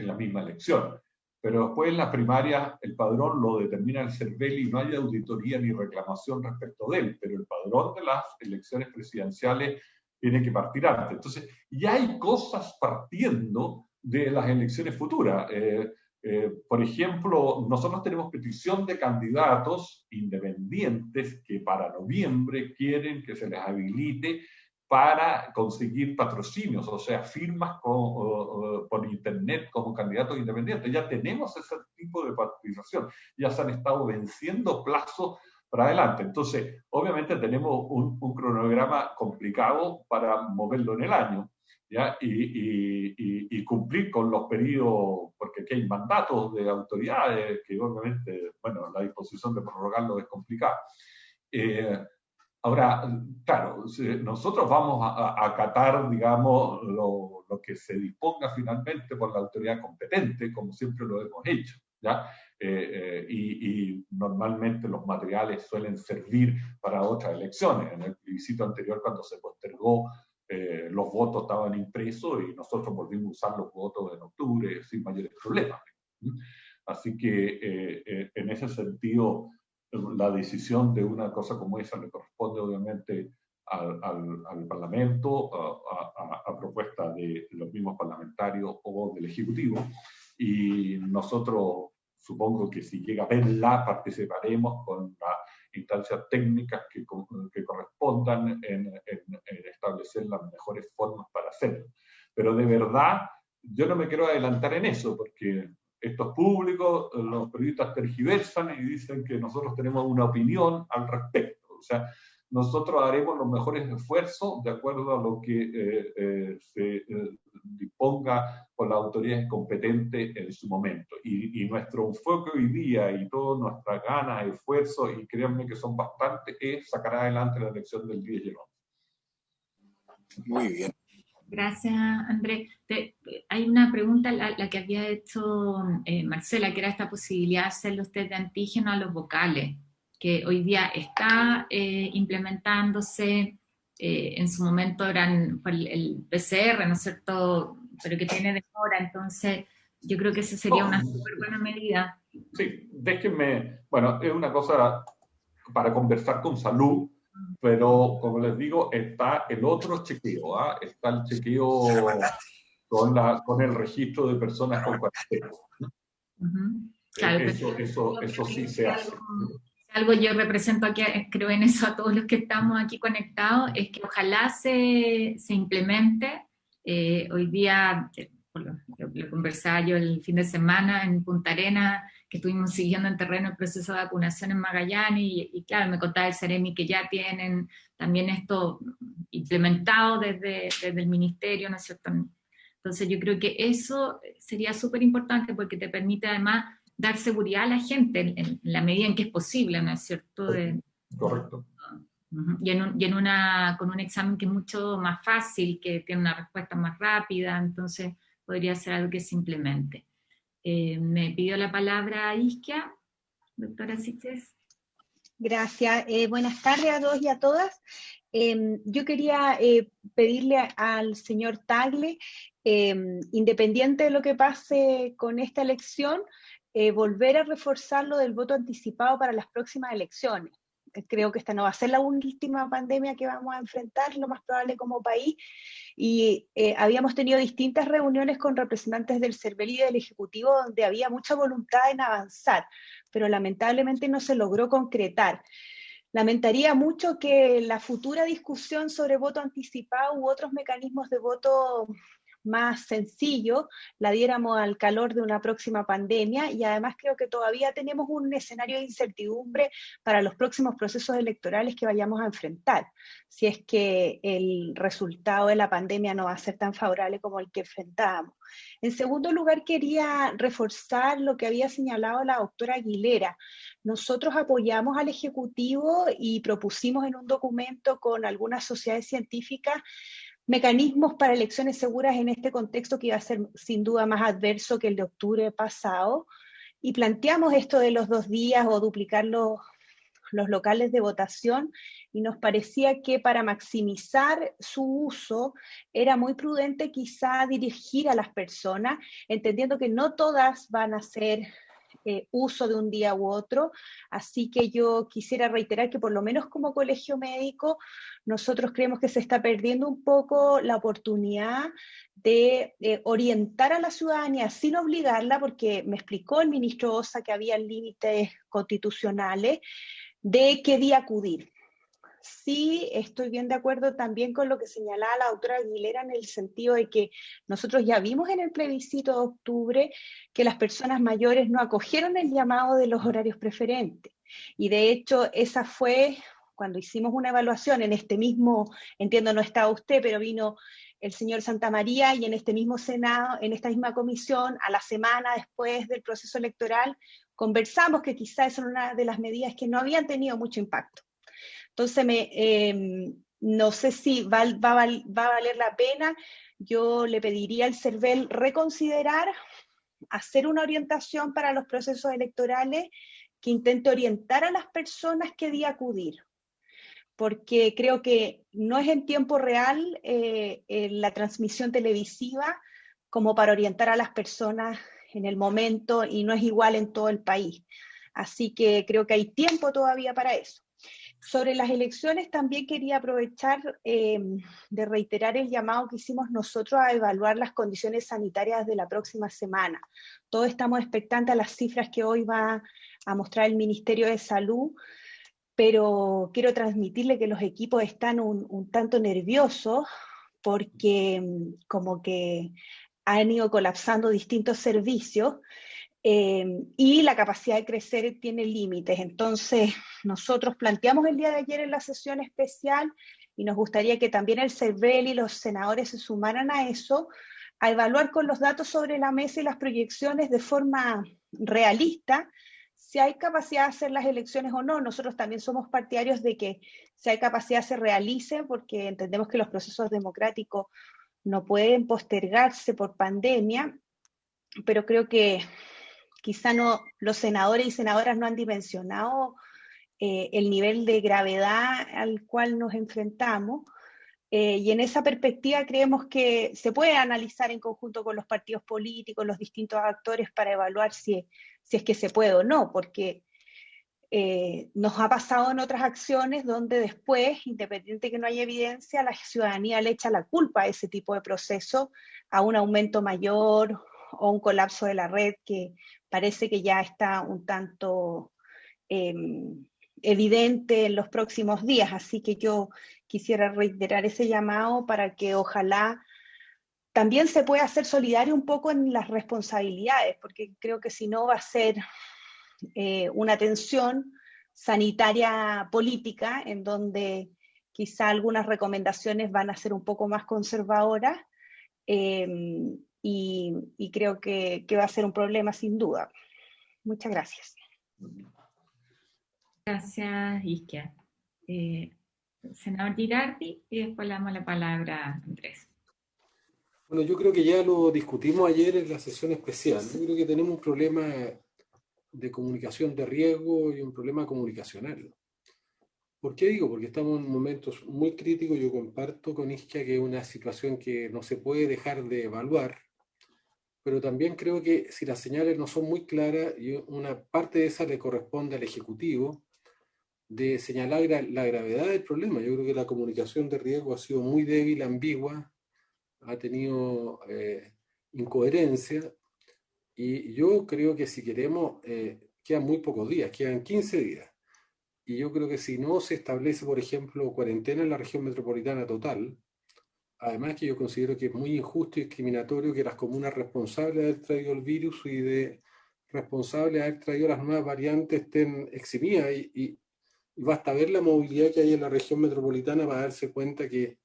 la misma elección. Pero después en las primarias el padrón lo determina el CERVEL y no hay auditoría ni reclamación respecto de él, pero el padrón de las elecciones presidenciales tiene que partir antes. Entonces, ya hay cosas partiendo de las elecciones futuras. Por ejemplo, nosotros tenemos petición de candidatos independientes que para noviembre quieren que se les habilite para conseguir patrocinios, o sea, firmas por internet como candidatos independientes. Ya tenemos ese tipo de participación, ya se han estado venciendo plazos para adelante. Entonces, obviamente tenemos un cronograma complicado para moverlo en el año, ¿ya? Y cumplir con los periodos, porque aquí hay mandatos de autoridades que obviamente, bueno, la disposición de prorrogarlo es complicada. Ahora, claro, nosotros vamos a acatar, digamos, lo que se disponga finalmente por la autoridad competente, como siempre lo hemos hecho, ¿ya? Y normalmente los materiales suelen servir para otras elecciones. En el plebiscito anterior, cuando se postergó, los votos estaban impresos y nosotros volvimos a usar los votos en octubre sin mayores problemas. Así que en ese sentido, la decisión de una cosa como esa le corresponde obviamente al Parlamento, a propuesta de los mismos parlamentarios o del Ejecutivo, y nosotros supongo que si llega a verla participaremos con las instancias técnicas que correspondan en establecer las mejores formas para hacerlo. Pero de verdad, yo no me quiero adelantar en eso, porque esto es público, los periodistas tergiversan y dicen que nosotros tenemos una opinión al respecto. O sea, nosotros haremos los mejores esfuerzos de acuerdo a lo que se disponga por las autoridades competentes en su momento. Y nuestro enfoque hoy día y todas nuestras ganas, esfuerzos, y créanme que son bastantes, es sacar adelante la elección del 10 y el 11. Muy bien. Gracias, Andrés. hay una pregunta, la que había hecho Marcela, que era esta posibilidad de hacer los test de antígeno a los vocales, que hoy día está implementándose, en su momento fue el PCR, ¿no es cierto?, pero que tiene demora, entonces yo creo que esa sería una súper buena medida. Sí, déjenme, bueno, es una cosa para conversar con salud, pero como les digo, está el otro chequeo, ¿ah? Está el chequeo con el registro de personas con cuarentena. Claro, Eso sí se hace. Algo yo represento aquí, creo en eso a todos los que estamos aquí conectados, es que ojalá se implemente. Hoy día, lo conversaba yo el fin de semana en Punta Arenas, que estuvimos siguiendo en terreno el proceso de vacunación en Magallanes, y claro, me contaba el Ceremi que ya tienen también esto implementado desde el ministerio, ¿no es cierto? Entonces yo creo que eso sería súper importante porque te permite además dar seguridad a la gente en la medida en que es posible, ¿no es cierto? Correcto. Con un examen que es mucho más fácil, que tiene una respuesta más rápida, entonces podría ser algo que se implemente. Me pidió la palabra Isquia, doctora Siches. Gracias. Buenas tardes a todos y a todas. Yo quería pedirle al señor Tagle, independiente de lo que pase con esta elección, volver a reforzar lo del voto anticipado para las próximas elecciones. Creo que esta no va a ser la última pandemia que vamos a enfrentar, lo más probable como país, y habíamos tenido distintas reuniones con representantes del CERVEL y del Ejecutivo donde había mucha voluntad en avanzar, pero lamentablemente no se logró concretar. Lamentaría mucho que la futura discusión sobre voto anticipado u otros mecanismos de voto más sencillo la diéramos al calor de una próxima pandemia, y además creo que todavía tenemos un escenario de incertidumbre para los próximos procesos electorales que vayamos a enfrentar, si es que el resultado de la pandemia no va a ser tan favorable como el que enfrentábamos. En segundo lugar, quería reforzar lo que había señalado la doctora Aguilera. Nosotros apoyamos al Ejecutivo y propusimos en un documento con algunas sociedades científicas mecanismos para elecciones seguras en este contexto que iba a ser sin duda más adverso que el de octubre pasado, y planteamos esto de los 2 días o duplicar los locales de votación, y nos parecía que para maximizar su uso era muy prudente quizá dirigir a las personas, entendiendo que no todas van a hacer uso de un día u otro, así que yo quisiera reiterar que por lo menos como colegio médico nosotros creemos que se está perdiendo un poco la oportunidad de orientar a la ciudadanía sin obligarla, porque me explicó el ministro Osa que había límites constitucionales de qué día acudir. Sí, estoy bien de acuerdo también con lo que señalaba la doctora Aguilera en el sentido de que nosotros ya vimos en el plebiscito de octubre que las personas mayores no acogieron el llamado de los horarios preferentes. Y de hecho, esa fue cuando hicimos una evaluación en este mismo, entiendo no estaba usted, pero vino el señor Santamaría, y en este mismo Senado, en esta misma comisión, a la semana después del proceso electoral, conversamos que quizás era una de las medidas que no habían tenido mucho impacto. Entonces, no sé si va a valer la pena. Yo le pediría al CERVEL reconsiderar, hacer una orientación para los procesos electorales que intente orientar a las personas qué día acudir, porque creo que no es en tiempo real la transmisión televisiva como para orientar a las personas en el momento, y no es igual en todo el país. Así que creo que hay tiempo todavía para eso. Sobre las elecciones también quería aprovechar de reiterar el llamado que hicimos nosotros a evaluar las condiciones sanitarias de la próxima semana. Todos estamos expectantes a las cifras que hoy va a mostrar el Ministerio de Salud, pero quiero transmitirle que los equipos están un tanto nerviosos porque como que han ido colapsando distintos servicios. Y la capacidad de crecer tiene límites. Entonces, nosotros planteamos el día de ayer en la sesión especial, y nos gustaría que también el CERVEL y los senadores se sumaran a eso, a evaluar con los datos sobre la mesa y las proyecciones de forma realista si hay capacidad de hacer las elecciones o no. Nosotros también somos partidarios de que si hay capacidad se realice, porque entendemos que los procesos democráticos no pueden postergarse por pandemia, pero creo que quizá no, los senadores y senadoras no han dimensionado el nivel de gravedad al cual nos enfrentamos. Y en esa perspectiva creemos que se puede analizar en conjunto con los partidos políticos, los distintos actores, para evaluar si es que se puede o no, porque nos ha pasado en otras acciones donde después, independiente de que no haya evidencia, la ciudadanía le echa la culpa a ese tipo de proceso, a un aumento mayor o un colapso de la red que parece que ya está un tanto evidente en los próximos días. Así que yo quisiera reiterar ese llamado para que ojalá también se pueda hacer solidario un poco en las responsabilidades, porque creo que si no va a ser una tensión sanitaria política en donde quizá algunas recomendaciones van a ser un poco más conservadoras y creo que va a ser un problema sin duda. Muchas gracias. Gracias, Isquia. Senador Girardi, y después le damos la palabra a Andrés. Bueno, yo creo que ya lo discutimos ayer en la sesión especial. Yo creo que tenemos un problema de comunicación de riesgo y un problema comunicacional. ¿Por qué digo? Porque estamos en momentos muy críticos. Yo comparto con Isquia que es una situación que no se puede dejar de evaluar, pero también creo que si las señales no son muy claras, y una parte de esa le corresponde al Ejecutivo, de señalar la gravedad del problema. Yo creo que la comunicación de riesgo ha sido muy débil, ambigua, ha tenido incoherencia, y yo creo que si queremos, quedan muy pocos días, quedan 15 días, y yo creo que si no se establece, por ejemplo, cuarentena en la región metropolitana total, además que yo considero que es muy injusto y discriminatorio que las comunas responsables de haber traído el virus y de responsables de haber traído las nuevas variantes estén eximidas, y basta ver la movilidad que hay en la región metropolitana para darse cuenta que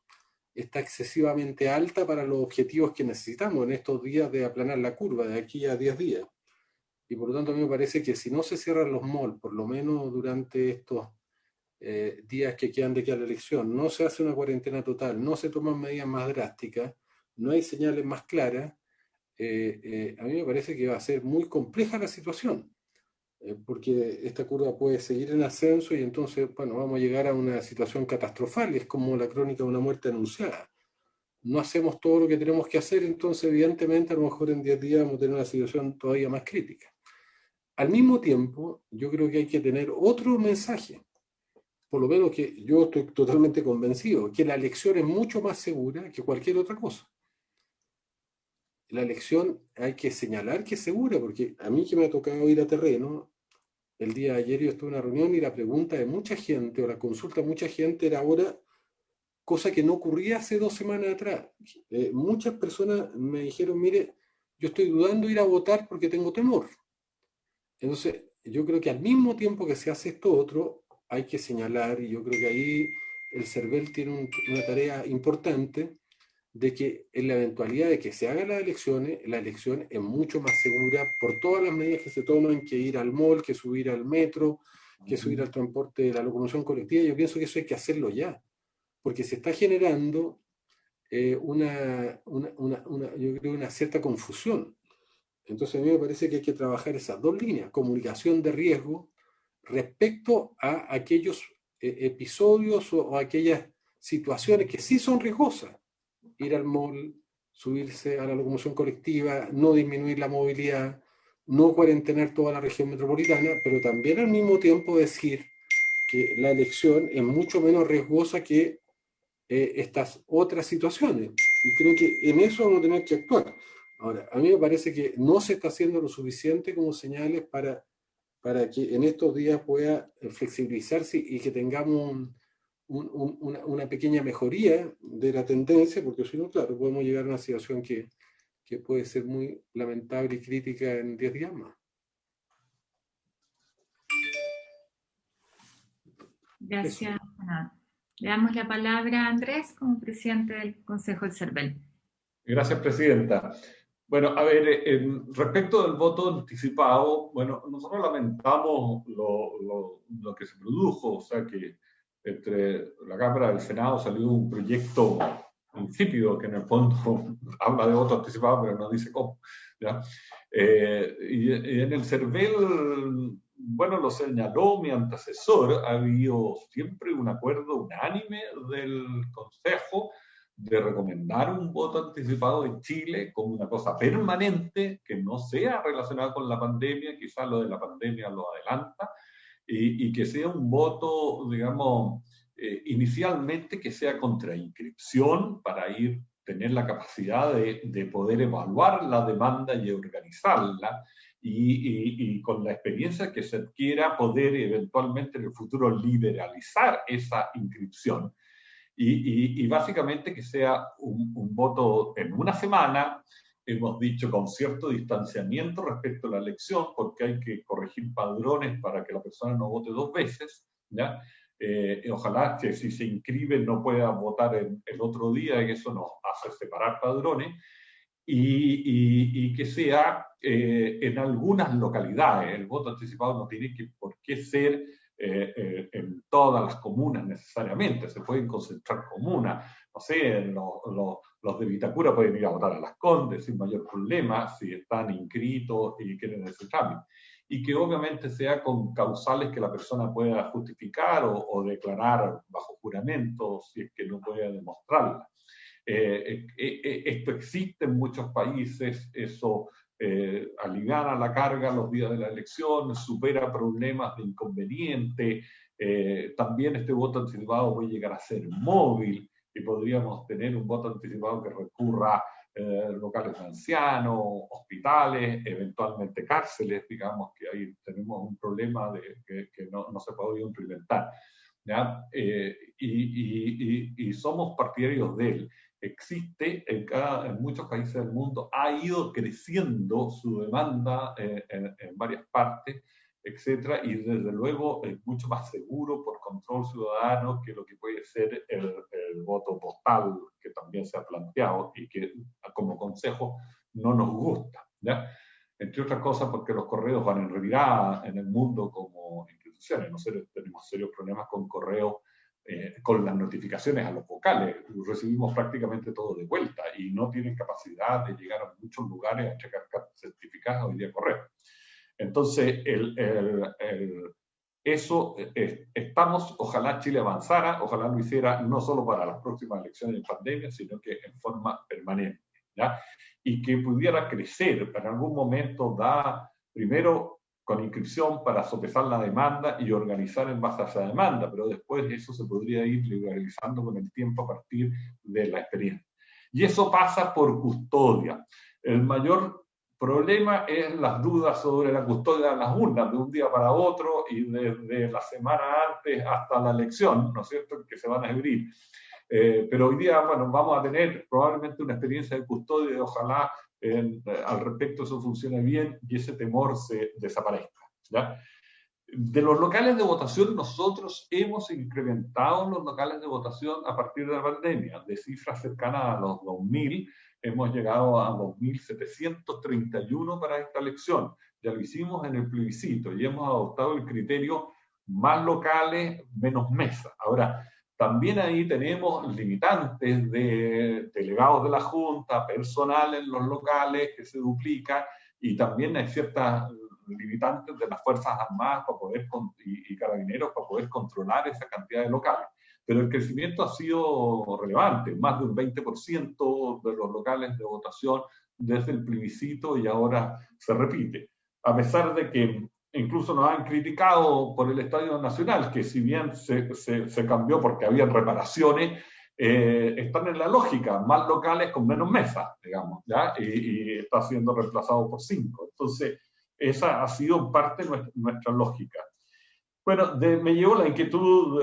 está excesivamente alta para los objetivos que necesitamos en estos días de aplanar la curva, de aquí a 10 días. Y por lo tanto a mí me parece que si no se cierran los malls, por lo menos durante estos días que quedan de aquí a la elección, no se hace una cuarentena total, no se toman medidas más drásticas, no hay señales más claras, a mí me parece que va a ser muy compleja la situación. Porque esta curva puede seguir en ascenso y entonces, bueno, vamos a llegar a una situación catastrófica. Es como la crónica de una muerte anunciada. No hacemos todo lo que tenemos que hacer, entonces evidentemente a lo mejor en 10 días vamos a tener una situación todavía más crítica. Al mismo tiempo, yo creo que hay que tener otro mensaje, por lo menos que yo estoy totalmente convencido, que la elección es mucho más segura que cualquier otra cosa. La elección hay que señalar que es segura, porque a mí que me ha tocado ir a terreno, el día de ayer yo estuve en una reunión y la pregunta de mucha gente, o la consulta de mucha gente era ahora, cosa que no ocurría hace 2 semanas atrás. Muchas personas me dijeron, mire, yo estoy dudando de ir a votar porque tengo temor. Entonces, yo creo que al mismo tiempo que se hace esto otro, hay que señalar, y yo creo que ahí el CERVEL tiene una tarea importante, de que en la eventualidad de que se hagan las elecciones, la elección es mucho más segura por todas las medidas que se toman, que ir al mall, que subir al metro, que subir al transporte de la locomoción colectiva. Yo pienso que eso hay que hacerlo ya, porque se está generando yo creo una cierta confusión. Entonces a mí me parece que hay que trabajar esas dos líneas, comunicación de riesgo respecto a aquellos episodios o aquellas situaciones que sí son riesgosas. Ir al mall, subirse a la locomoción colectiva, no disminuir la movilidad, no cuarentenar toda la región metropolitana, pero también al mismo tiempo decir que la elección es mucho menos riesgosa que estas otras situaciones. Y creo que en eso vamos a tener que actuar. Ahora, a mí me parece que no se está haciendo lo suficiente como señales para que en estos días pueda flexibilizarse y que tengamos una pequeña mejoría de la tendencia, porque si no, claro, podemos llegar a una situación que puede ser muy lamentable y crítica en 10 días más. Gracias, senador. Le damos la palabra a Andrés como presidente del Consejo del CERVEL. Gracias, presidenta. Bueno, a ver, respecto del voto anticipado, bueno, nosotros lamentamos lo que se produjo, o sea que entre la Cámara y el Senado salió un proyecto insípido, que en el fondo habla de voto anticipado, pero no dice cómo. ¿Ya? Y en el CERVEL, bueno, lo señaló mi antecesor, ha habido siempre un acuerdo unánime del Consejo de recomendar un voto anticipado en Chile como una cosa permanente, que no sea relacionada con la pandemia, quizás lo de la pandemia lo adelanta, y que sea un voto, digamos, inicialmente que sea contra inscripción para tener la capacidad de poder evaluar la demanda y organizarla, y con la experiencia que se adquiera poder eventualmente en el futuro liberalizar esa inscripción. Y básicamente que sea un voto en una semana, hemos dicho con cierto distanciamiento respecto a la elección, porque hay que corregir padrones para que la persona no vote 2 veces, ¿ya? Ojalá que si se inscribe no pueda votar el otro día, y eso nos hace separar padrones, y que sea en algunas localidades. El voto anticipado no tiene por qué ser en todas las comunas necesariamente, se pueden concentrar comunas, no sé, los de Vitacura pueden ir a votar a Las Condes sin mayor problema, si están inscritos y quieren ese trámite. Y que obviamente sea con causales que la persona pueda justificar o declarar bajo juramento si es que no puede demostrarla. Esto existe en muchos países, eso aliviana la carga los días de la elección, supera problemas de inconveniente. También este voto anticipado puede llegar a ser móvil y podríamos tener un voto anticipado que recurra a locales de ancianos, hospitales, eventualmente cárceles, digamos que ahí tenemos un problema que no se puede implementar. ¿Ya? Y somos partidarios de él. Existe en muchos países del mundo, ha ido creciendo su demanda en varias partes, etcétera, y desde luego es mucho más seguro por control ciudadano que lo que puede ser el voto postal, que también se ha planteado y que como consejo no nos gusta, ¿ya? Entre otras cosas porque los correos van en revirada en el mundo como instituciones. Nosotros tenemos serios problemas con correos, con las notificaciones a los vocales. Recibimos prácticamente todo de vuelta y no tienen capacidad de llegar a muchos lugares a checar cartas certificadas hoy día correo. Entonces, estamos, ojalá Chile avanzara, ojalá lo hiciera no solo para las próximas elecciones de pandemia, sino que en forma permanente, ¿ya? Y que pudiera crecer, en algún momento primero con inscripción para sopesar la demanda y organizar en base a esa demanda, pero después eso se podría ir liberalizando con el tiempo a partir de la experiencia. Y eso pasa por custodia. El mayor problema es las dudas sobre la custodia de las urnas, de un día para otro y desde la semana antes hasta la elección, ¿no es cierto?, que se van a abrir. Pero hoy día, bueno, vamos a tener probablemente una experiencia de custodia y ojalá al respecto eso funcione bien y ese temor se desaparezca, ¿ya? De los locales de votación, nosotros hemos incrementado los locales de votación a partir de la pandemia, de cifras cercanas a los 2.000, hemos llegado a 2.731 para esta elección. Ya lo hicimos en el plebiscito y hemos adoptado el criterio más locales, menos mesa. Ahora, también ahí tenemos limitantes de delegados de la Junta, personal en los locales que se duplica, y también hay ciertas limitantes de las Fuerzas Armadas para poder, y Carabineros para poder controlar esa cantidad de locales. Pero el crecimiento ha sido relevante, más de un 20% de los locales de votación desde el plebiscito y ahora se repite. A pesar de que incluso nos han criticado por el Estadio Nacional, que si bien se cambió porque había reparaciones, están en la lógica, más locales con menos mesas, digamos, ¿ya? Y está siendo reemplazado por 5. Entonces, esa ha sido parte de nuestra lógica. Bueno, me llevó la inquietud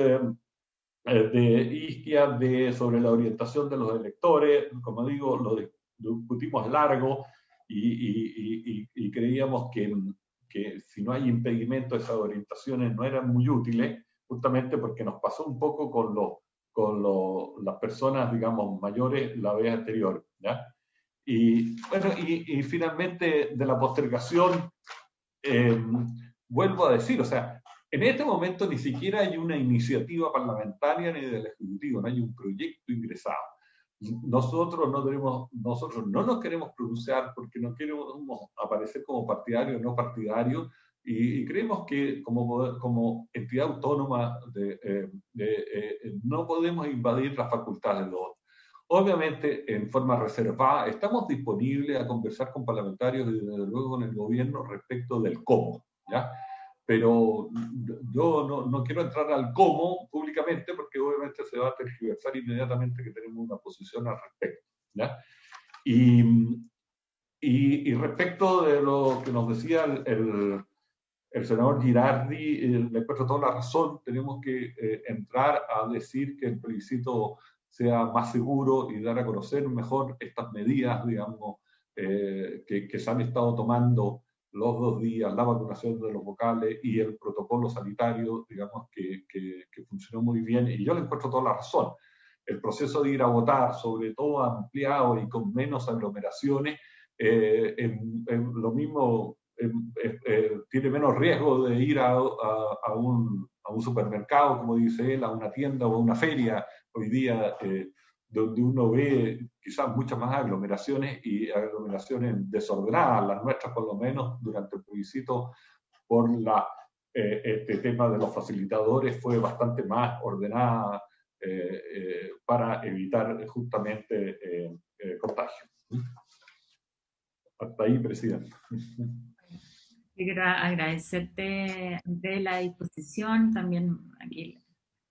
de Isquia sobre la orientación de los electores. Como digo, lo discutimos largo y creíamos que si no hay impedimento, esas orientaciones no eran muy útiles, justamente porque nos pasó un poco con las personas, digamos, mayores la vez anterior, ¿ya? Y bueno, y finalmente de la postergación, vuelvo a decir, o sea, en este momento ni siquiera hay una iniciativa parlamentaria ni del Ejecutivo, no hay un proyecto ingresado. nosotros no nos queremos pronunciar porque no queremos aparecer como partidario o no partidario, y creemos que como entidad autónoma no podemos invadir las facultades de los otros. Obviamente, en forma reservada, estamos disponibles a conversar con parlamentarios y desde luego con el gobierno respecto del cómo, ¿ya? Pero yo no quiero entrar al cómo públicamente porque obviamente se va a tergiversar inmediatamente que tenemos una posición al respecto, ¿ya? Y respecto de lo que nos decía el senador Girardi, le encuentro toda la razón, tenemos que entrar a decir que el plebiscito sea más seguro y dar a conocer mejor estas medidas, digamos, que se han estado tomando los 2 días, la vacunación de los vocales y el protocolo sanitario, digamos, que funcionó muy bien, y yo le encuentro toda la razón. El proceso de ir a votar, sobre todo ampliado y con menos aglomeraciones, lo mismo tiene menos riesgo de ir a un supermercado, como dice él, a una tienda o a una feria hoy día, donde uno ve quizás muchas más aglomeraciones y aglomeraciones desordenadas, las nuestras por lo menos durante el plebiscito por este tema de los facilitadores fue bastante más ordenada para evitar justamente contagio. Hasta ahí, presidente. Quiero agradecerte de la disposición, también aquí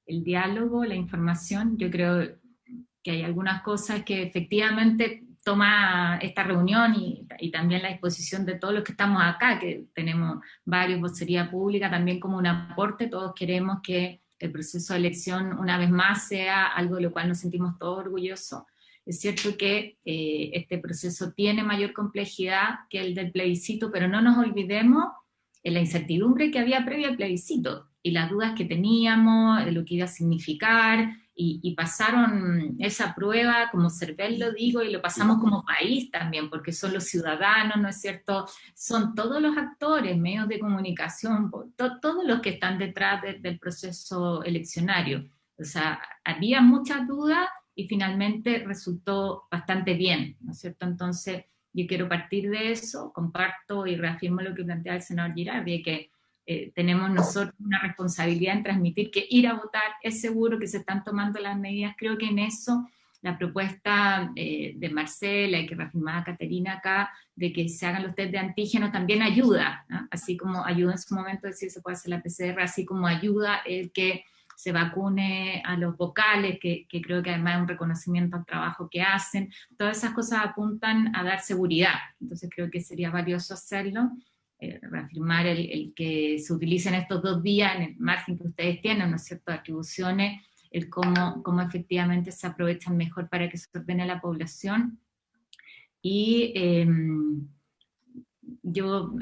el diálogo, la información. Yo creo que hay algunas cosas que efectivamente toma esta reunión y también la disposición de todos los que estamos acá, que tenemos varios vocería pública, también como un aporte. Todos queremos que el proceso de elección una vez más sea algo de lo cual nos sentimos todos orgullosos. Es cierto que este proceso tiene mayor complejidad que el del plebiscito, pero no nos olvidemos de la incertidumbre que había previo al plebiscito y las dudas que teníamos de lo que iba a significar, y pasaron esa prueba, como CERVEL lo digo, y lo pasamos como país también, porque son los ciudadanos, ¿no es cierto? Son todos los actores, medios de comunicación, todos los que están detrás del proceso eleccionario. O sea, había muchas dudas, y finalmente resultó bastante bien, ¿no es cierto? Entonces, yo quiero partir de eso, comparto y reafirmo lo que plantea el senador Girardi, que tenemos nosotros una responsabilidad en transmitir que ir a votar es seguro, que se están tomando las medidas. Creo que en eso la propuesta de Marcela y que reafirmaba Caterina acá, de que se hagan los test de antígenos también ayuda, ¿no? Así como ayuda en su momento decir se puede hacer la PCR, así como ayuda el que se vacune a los vocales, que creo que además es un reconocimiento al trabajo que hacen. Todas esas cosas apuntan a dar seguridad, entonces creo que sería valioso hacerlo, reafirmar el que se utilicen estos 2 días en el margen que ustedes tienen, ¿no es cierto?, de atribuciones, el cómo efectivamente se aprovechan mejor para que se ordene la población. Y yo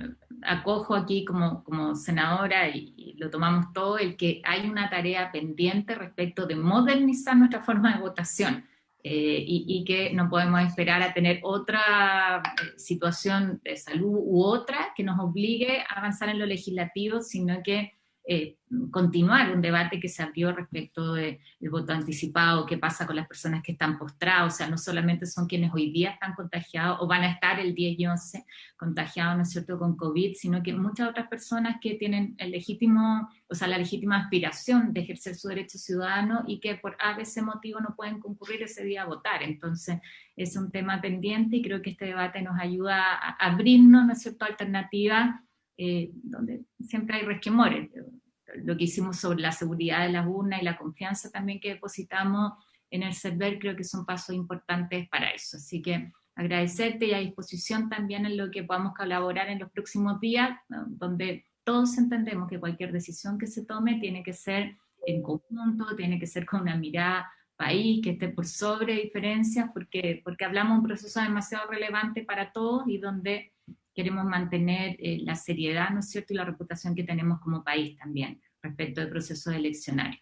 acojo aquí como senadora, y lo tomamos todo, el que hay una tarea pendiente respecto de modernizar nuestra forma de votación, y que no podemos esperar a tener otra situación de salud u otra que nos obligue a avanzar en lo legislativo, sino que continuar un debate que se abrió respecto del voto anticipado, qué pasa con las personas que están postradas. O sea, no solamente son quienes hoy día están contagiados o van a estar el 10 y 11 contagiados, ¿no es cierto?, con COVID, sino que muchas otras personas que tienen la legítima aspiración de ejercer su derecho ciudadano y que por ABC motivo no pueden concurrir ese día a votar. Entonces, es un tema pendiente, y creo que este debate nos ayuda a abrirnos, ¿no es cierto?, alternativas, donde siempre hay resquemores. Lo que hicimos sobre la seguridad de las urnas y la confianza también que depositamos en el CERVEL, creo que son pasos importantes para eso. Así que agradecerte, y a disposición también en lo que podamos colaborar en los próximos días, ¿no?, donde todos entendemos que cualquier decisión que se tome tiene que ser en conjunto, tiene que ser con una mirada país, que esté por sobre diferencias, porque hablamos de un proceso demasiado relevante para todos y donde queremos mantener la seriedad, ¿no es cierto?, y la reputación que tenemos como país también respecto del proceso eleccionario.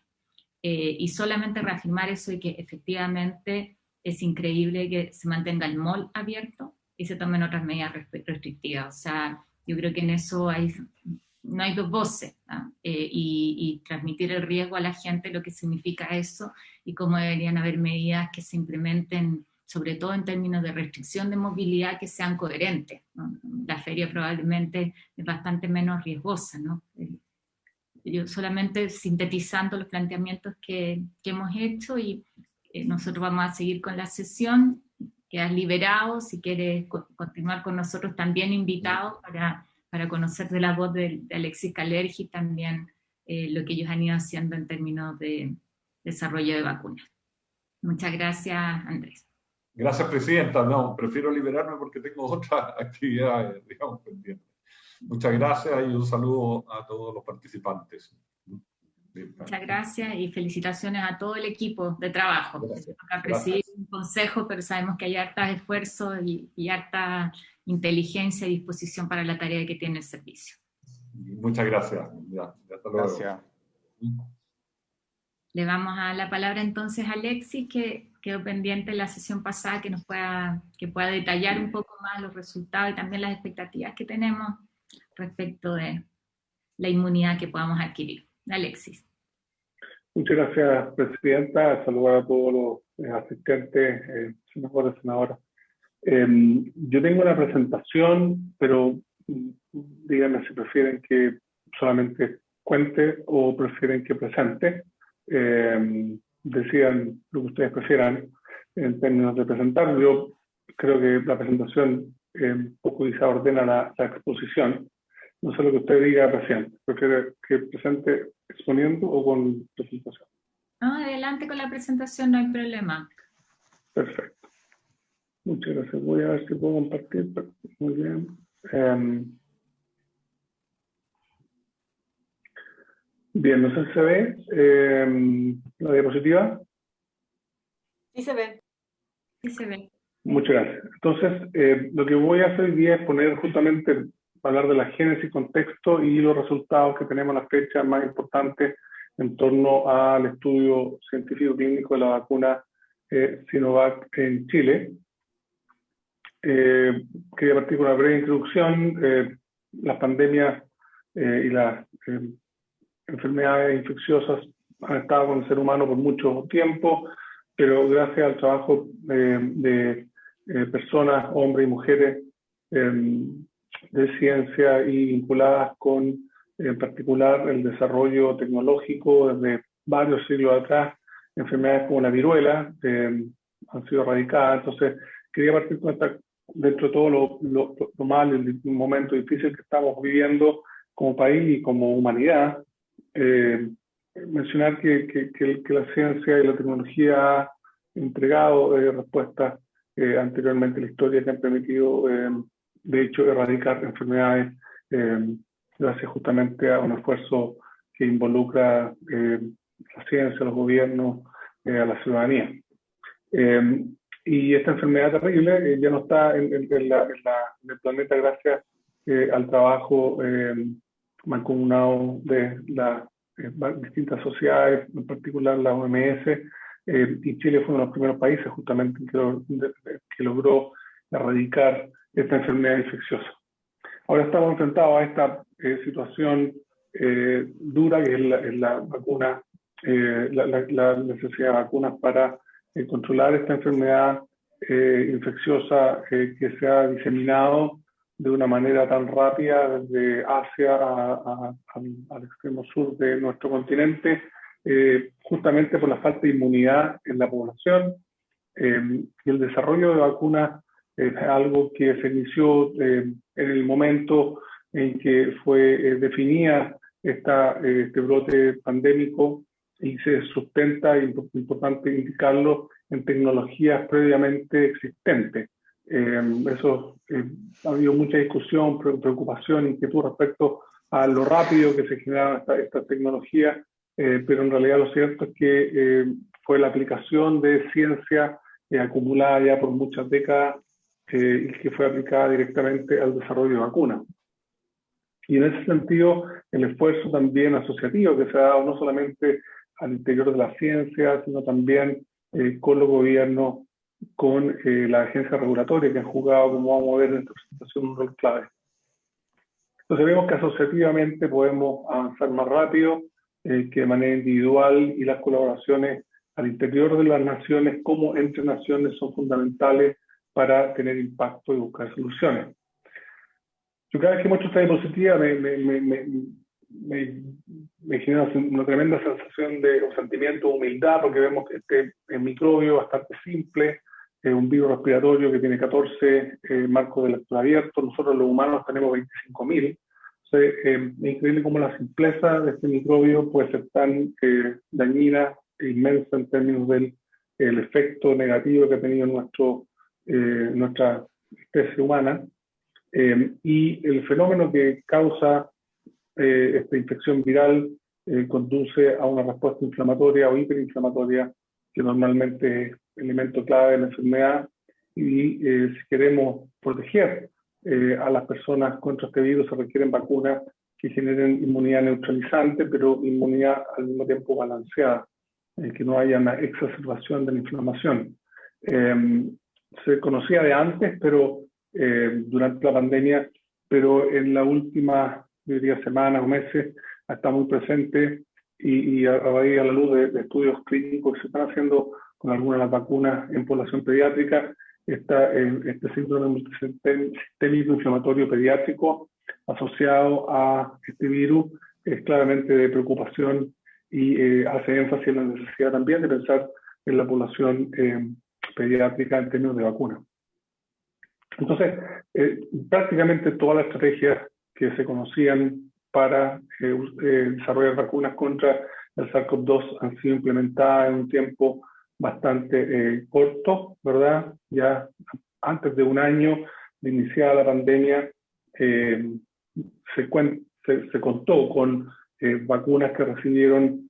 Y solamente reafirmar eso, y que efectivamente es increíble que se mantenga el mall abierto y se tomen otras medidas restrictivas. O sea, yo creo que en eso no hay dos voces, ¿no? y transmitir el riesgo a la gente, lo que significa eso, y cómo deberían haber medidas que se implementen, sobre todo en términos de restricción de movilidad, que sean coherentes, ¿no? La feria probablemente es bastante menos riesgosa, ¿no? Yo solamente sintetizando los planteamientos que hemos hecho, y nosotros vamos a seguir con la sesión. Quedas liberado, si quieres continuar con nosotros, también invitado para conocer de la voz de Alexis Kalergi también lo que ellos han ido haciendo en términos de desarrollo de vacunas. Muchas gracias, Andrés. Gracias, Presidenta. No, prefiero liberarme porque tengo otras actividades, digamos, pendientes. Muchas gracias y un saludo a todos los participantes. Muchas gracias y felicitaciones a todo el equipo de trabajo. Gracias. Toca presidir un consejo, pero sabemos que hay harta esfuerzo y harta inteligencia y disposición para la tarea que tiene el servicio. Muchas gracias. Ya, hasta luego. Gracias. Le vamos a la palabra entonces a Alexis, que quedó pendiente en la sesión pasada, que pueda detallar un poco más los resultados y también las expectativas que tenemos respecto de la inmunidad que podamos adquirir. Alexis. Muchas gracias, Presidenta. Saludar a todos los asistentes, senadores, senadoras. Yo tengo una presentación, pero díganme si prefieren que solamente cuente o prefieren que presente. Decidan lo que ustedes prefieran en términos de presentar. Yo creo que la presentación un poco quizá ordena la exposición. No sé lo que usted diga, Presidente. ¿Prefiere que presente exponiendo o con presentación? No, adelante con la presentación, no hay problema. Perfecto. Muchas gracias. Voy a ver si puedo compartir. Muy bien. Bien, no sé si se ve la diapositiva. Sí se ve. Sí se ve. Muchas gracias. Entonces, lo que voy a hacer hoy día es poner justamente, hablar de la génesis, contexto y los resultados que tenemos a la fecha más importantes en torno al estudio científico clínico de la vacuna Sinovac en Chile. Quería partir con una breve introducción. Las pandemias y las enfermedades infecciosas han estado con el ser humano por mucho tiempo, pero gracias al trabajo de personas, hombres y mujeres de ciencia y vinculadas con, en particular, el desarrollo tecnológico desde varios siglos atrás, enfermedades como la viruela han sido erradicadas. Entonces, quería partir con esta, dentro de todo lo mal, el momento difícil que estamos viviendo como país y como humanidad, mencionar que la ciencia y la tecnología ha entregado respuestas anteriormente en la historia que han permitido, de hecho, erradicar enfermedades gracias justamente a un esfuerzo que involucra la ciencia, los gobiernos, a la ciudadanía. Y esta enfermedad terrible ya no está en el planeta gracias al trabajo mancomunado de las distintas sociedades, en particular la OMS, y Chile fue uno de los primeros países justamente que logró erradicar esta enfermedad infecciosa. Ahora estamos enfrentados a esta situación dura, que es la vacuna, la necesidad de vacunas para controlar esta enfermedad infecciosa que se ha diseminado de una manera tan rápida desde Asia al extremo sur de nuestro continente, justamente por la falta de inmunidad en la población. Y el desarrollo de vacunas es algo que se inició en el momento en que fue definida este brote pandémico y se sustenta, es importante indicarlo, en tecnologías previamente existentes. Ha habido mucha discusión, preocupación, inquietud respecto a lo rápido que se generaba esta tecnología, pero en realidad lo cierto es que fue la aplicación de ciencia acumulada ya por muchas décadas y que fue aplicada directamente al desarrollo de vacunas. Y en ese sentido, el esfuerzo también asociativo que se ha dado no solamente al interior de la ciencia, sino también con los gobiernos, con las agencias regulatorias que han jugado, como vamos a ver en esta presentación, un rol clave. Entonces vemos que asociativamente podemos avanzar más rápido que de manera individual, y las colaboraciones al interior de las naciones como entre naciones son fundamentales para tener impacto y buscar soluciones. Yo cada vez que muestro esta diapositiva me genera una tremenda sensación de sentimiento de humildad, porque vemos que este microbio bastante simple, un virus respiratorio que tiene 14 marcos de lectura abiertos. Nosotros los humanos tenemos 25.000. Entonces, es increíble cómo la simpleza de este microbio puede ser tan dañina e inmensa en términos del efecto negativo que ha tenido nuestra especie humana. Y el fenómeno que causa esta infección viral conduce a una respuesta inflamatoria o hiperinflamatoria, que normalmente es elemento clave de la enfermedad. Y si queremos proteger a las personas contra este virus, se requieren vacunas que generen inmunidad neutralizante, pero inmunidad al mismo tiempo balanceada, que no haya una exacerbación de la inflamación. Se conocía de antes, pero durante la pandemia, pero en las últimas, diría, semanas o meses, está muy presente, y a la luz de estudios clínicos que se están haciendo con algunas de las vacunas en población pediátrica, este síndrome sistémico inflamatorio pediátrico asociado a este virus es claramente de preocupación, y hace énfasis en la necesidad también de pensar en la población pediátrica en términos de vacunas. Entonces, prácticamente todas las estrategias que se conocían para desarrollar vacunas contra el SARS-CoV-2 han sido implementadas en un tiempo bastante corto, ¿verdad? Ya antes de un año de iniciada la pandemia, se contó con vacunas que recibieron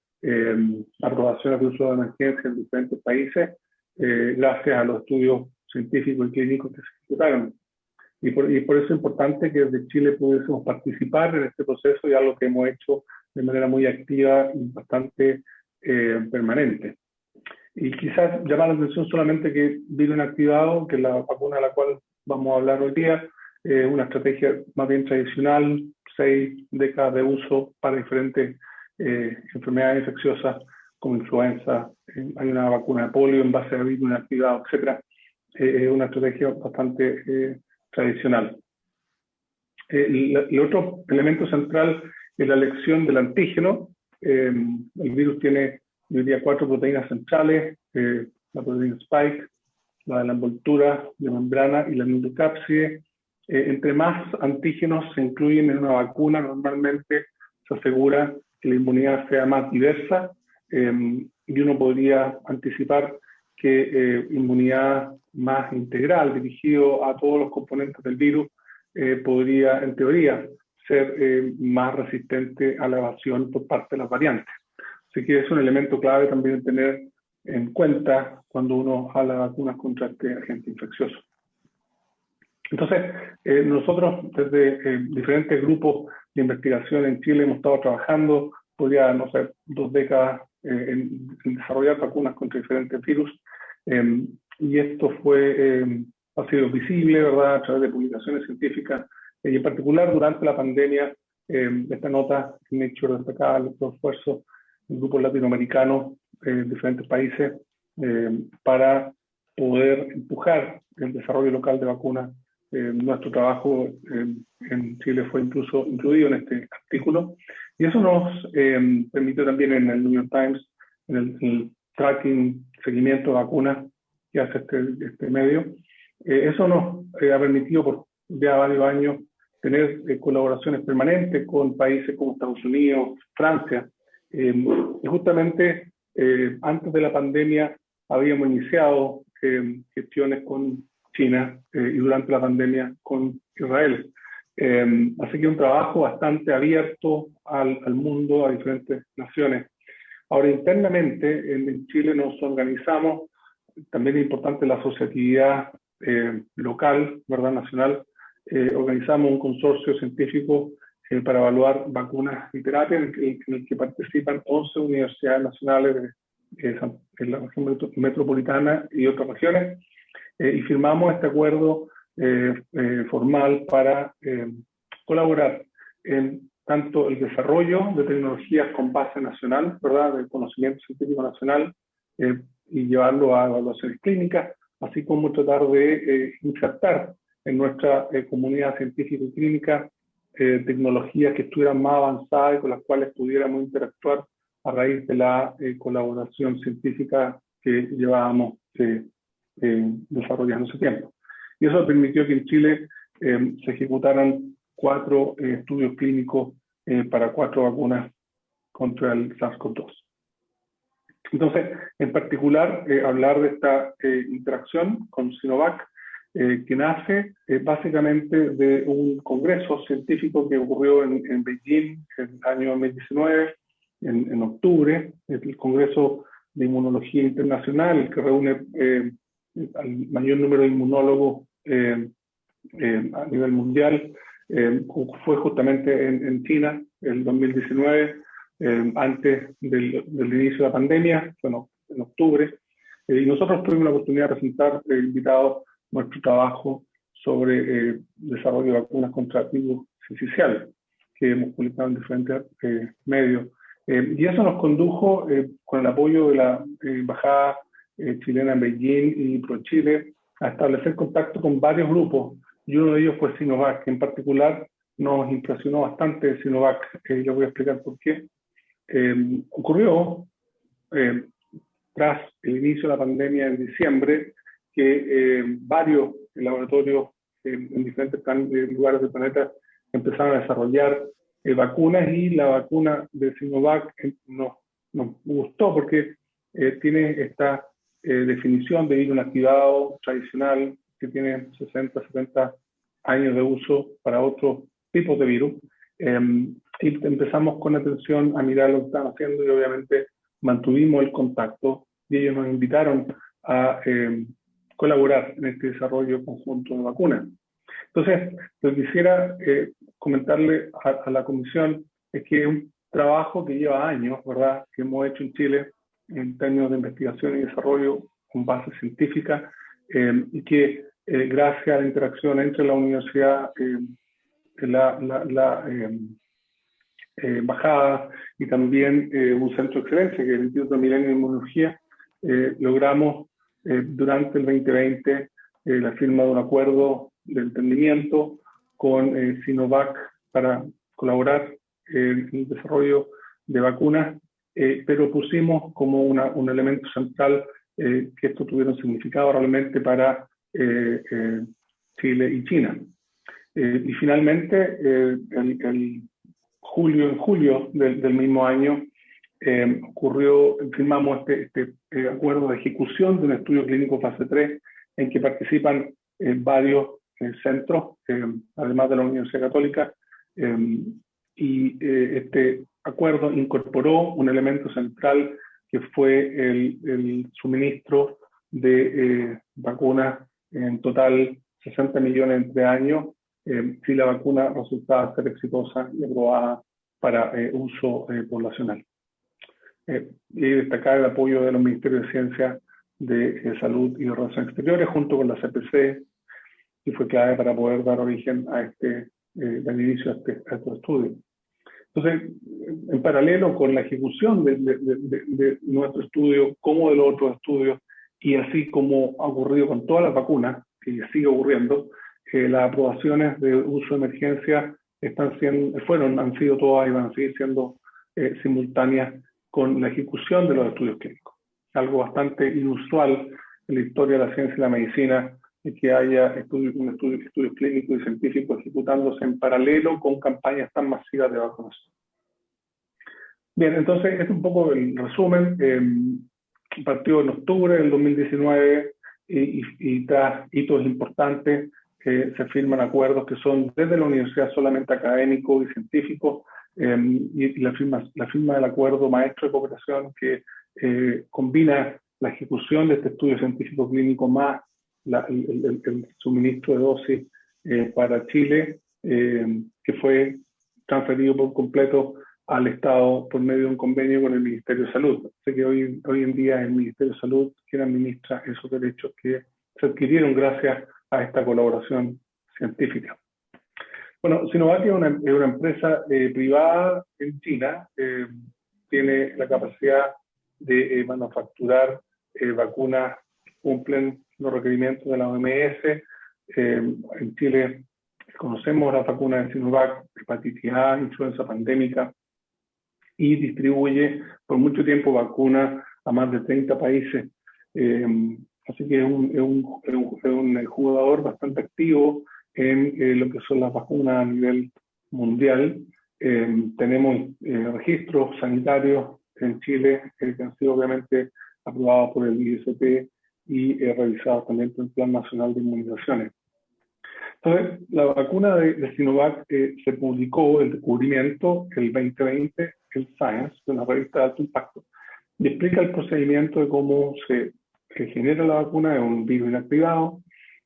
aprobaciones de uso de emergencia en diferentes países, gracias a los estudios científicos y clínicos que se ejecutaron. Y por eso es importante que desde Chile pudiésemos participar en este proceso, y algo que hemos hecho de manera muy activa y bastante permanente. Y quizás llamar la atención solamente que virus inactivado, que la vacuna de la cual vamos a hablar hoy día, es una estrategia más bien tradicional, 6 décadas de uso para diferentes enfermedades infecciosas como influenza. Hay una vacuna de polio en base a virus inactivado, etc. Es una estrategia bastante tradicional. El otro elemento central es la elección del antígeno. El virus tiene, yo diría, 4 proteínas centrales: la proteína spike, la de la envoltura de membrana y la nucleocápside. Entre más antígenos se incluyen en una vacuna, normalmente se asegura que la inmunidad sea más diversa, y uno podría anticipar que inmunidad más integral, dirigido a todos los componentes del virus, podría, en teoría, ser más resistente a la evasión por parte de las variantes. Así que es un elemento clave también tener en cuenta cuando uno habla de vacunas contra este agente infeccioso. Entonces, nosotros desde diferentes grupos de investigación en Chile hemos estado trabajando, podría, no sé, 2 décadas en desarrollar vacunas contra diferentes virus, y esto ha sido visible, ¿verdad?, a través de publicaciones científicas, y en particular durante la pandemia. Esta nota en Nature destacaba el esfuerzo de grupos latinoamericanos en diferentes países para poder empujar el desarrollo local de vacunas. Nuestro trabajo en Chile fue incluso incluido en este artículo, y eso nos permitió también en el New York Times, en el tracking, seguimiento de vacunas que hace este medio. Eso nos ha permitido por ya varios años tener colaboraciones permanentes con países como Estados Unidos, Francia. Y justamente antes de la pandemia habíamos iniciado gestiones con China, y durante la pandemia con Israel. Así que un trabajo bastante abierto al mundo, a diferentes naciones. Ahora, internamente en Chile nos organizamos, también es importante la asociatividad local, ¿verdad?, nacional. Organizamos un consorcio científico para evaluar vacunas y terapias en el que participan 11 universidades nacionales en la región metropolitana y otras regiones. Y firmamos este acuerdo formal para colaborar en tanto el desarrollo de tecnologías con base nacional, ¿verdad?, del conocimiento científico nacional, y llevarlo a evaluaciones clínicas, así como tratar de insertar en nuestra comunidad científica y clínica tecnologías que estuvieran más avanzadas y con las cuales pudiéramos interactuar a raíz de la colaboración científica que llevábamos desarrollando ese tiempo. Y eso permitió que en Chile se ejecutaran 4 estudios clínicos para 4 vacunas contra el SARS-CoV-2. Entonces, en particular, hablar de esta interacción con Sinovac, que nace básicamente de un congreso científico que ocurrió en Beijing en el año 2019, en octubre, el Congreso de Inmunología Internacional, que reúne al mayor número de inmunólogos a nivel mundial, fue justamente en China el 2019, antes del inicio de la pandemia, bueno, en octubre, y nosotros tuvimos la oportunidad de presentar, invitados, nuestro trabajo sobre desarrollo de vacunas contra virus sincicial, que hemos publicado en diferentes medios. Y eso nos condujo, con el apoyo de la Embajada chilena en Beijing y ProChile, a establecer contacto con varios grupos, y uno de ellos fue Sinovac, que en particular nos impresionó bastante Sinovac. Les voy a explicar por qué. Ocurrió, tras el inicio de la pandemia en diciembre, que varios laboratorios en diferentes lugares del planeta empezaron a desarrollar vacunas, y la vacuna de Sinovac nos gustó porque tiene esta definición de virus inactivado tradicional que tiene 60, 70 años de uso para otros tipos de virus. Y empezamos con atención a mirar lo que estaban haciendo, y obviamente mantuvimos el contacto, y ellos nos invitaron a colaborar en este desarrollo conjunto de vacunas. Entonces, lo que quisiera comentarle a la Comisión es que es un trabajo que lleva años, ¿verdad?, que hemos hecho en Chile en términos de investigación y desarrollo con base científica, y que gracias a la interacción entre la universidad, la embajada y también un centro de excelencia, que es el Instituto Milenio de Inmunología, logramos durante el 2020 la firma de un acuerdo de entendimiento con Sinovac para colaborar en el desarrollo de vacunas, pero pusimos como un elemento central que esto tuviera un significado realmente para Chile y China. Y finalmente, en julio del mismo año, firmamos este acuerdo de ejecución de un estudio clínico fase 3 en que participan varios centros, además de la Universidad Católica, y este acuerdo incorporó un elemento central que fue el suministro de vacunas, en total 60 millones entre años, si la vacuna resultaba ser exitosa y aprobada para uso poblacional. Y destacar el apoyo de los Ministerios de Ciencia, de Salud y de Relaciones Exteriores, junto con la CPC, y fue clave para poder dar origen a dar inicio a estos estudios. Entonces, en paralelo con la ejecución de nuestro estudio, como de los otros estudios, y así como ha ocurrido con todas las vacunas, y sigue ocurriendo, las aprobaciones de uso de emergencia han sido todas y van a seguir siendo simultáneas con la ejecución de los estudios clínicos. Algo bastante inusual en la historia de la ciencia y la medicina, que haya estudios clínicos y científicos ejecutándose en paralelo con campañas tan masivas de vacunación. Bien, entonces este es un poco el resumen. Partió en octubre del 2019 y tras hitos importantes se firman acuerdos que son desde la universidad solamente académicos y científicos, y la firma del acuerdo maestro de cooperación que combina la ejecución de este estudio científico clínico más el suministro de dosis para Chile, que fue transferido por completo al Estado por medio de un convenio con el Ministerio de Salud. Así que hoy en día es el Ministerio de Salud quien administra esos derechos que se adquirieron gracias a esta colaboración científica. Bueno, Sinovac es una empresa privada en China, tiene la capacidad de manufacturar vacunas que cumplen los requerimientos de la OMS. En Chile conocemos la vacuna de Sinovac, hepatitis A, influenza pandémica, y distribuye por mucho tiempo vacunas a más de 30 países. Así que es un jugador bastante activo en lo que son las vacunas a nivel mundial. Tenemos registros sanitarios en Chile que han sido obviamente aprobados por el ISP y revisados también por el Plan Nacional de Inmunizaciones. Entonces, la vacuna de Sinovac se publicó el descubrimiento el 2020 en Science, de una revista de alto impacto, y explica el procedimiento de cómo se genera la vacuna de un virus inactivado,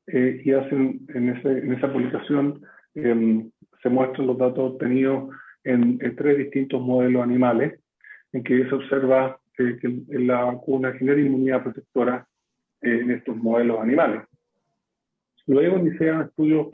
y hacen en esa publicación se muestran los datos obtenidos en 3 distintos modelos animales, en que se observa que la vacuna genera inmunidad protectora en estos modelos animales. Luego iniciaron estudios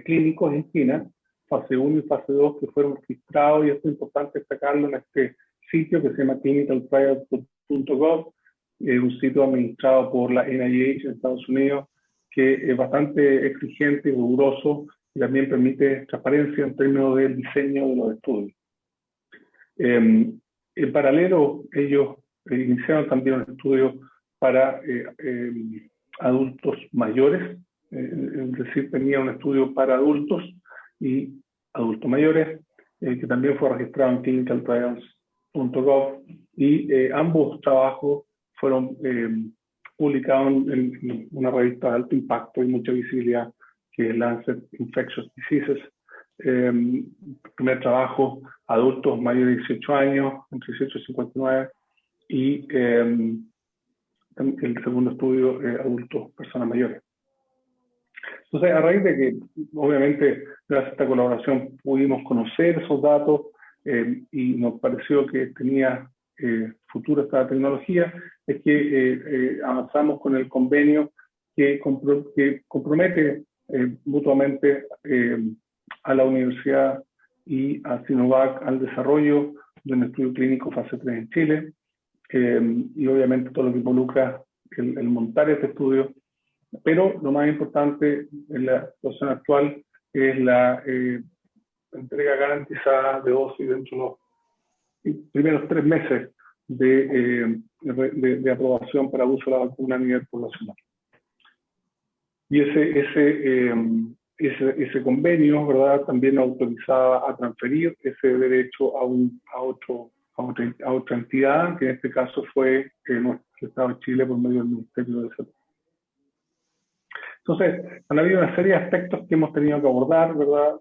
clínicos en China, fase 1 y fase 2, que fueron registrados, y esto es importante destacarlo en este sitio que se llama clinicaltrials.gov, un sitio administrado por la NIH en Estados Unidos, que es bastante exigente y riguroso, y también permite transparencia en términos del diseño de los estudios. En paralelo, ellos iniciaron también un estudio para adultos mayores, es decir, tenía un estudio para adultos y adultos mayores, que también fue registrado en clinicaltrials.gov, y ambos trabajos fueron publicados en una revista de alto impacto y mucha visibilidad, que es Lancet Infectious Diseases. Primer trabajo, adultos mayores de 18 años, entre 18 y 59, y el segundo estudio, adultos, personas mayores. Entonces, a raíz de que, obviamente, gracias a esta colaboración pudimos conocer esos datos, y nos pareció que tenía futuro esta tecnología, es que avanzamos con el convenio que compromete mutuamente a la universidad y a Sinovac al desarrollo de un estudio clínico fase 3 en Chile, y obviamente todo lo que involucra el montar este estudio. Pero lo más importante en la situación actual es la entrega garantizada de dosis dentro de los primeros 3 meses de aprobación para uso de la vacuna a nivel poblacional. Y ese convenio, ¿verdad?, también autorizaba a transferir ese derecho a otra entidad, que en este caso fue nuestro Estado de Chile por medio del Ministerio de Salud. Entonces, han habido una serie de aspectos que hemos tenido que abordar, ¿verdad?,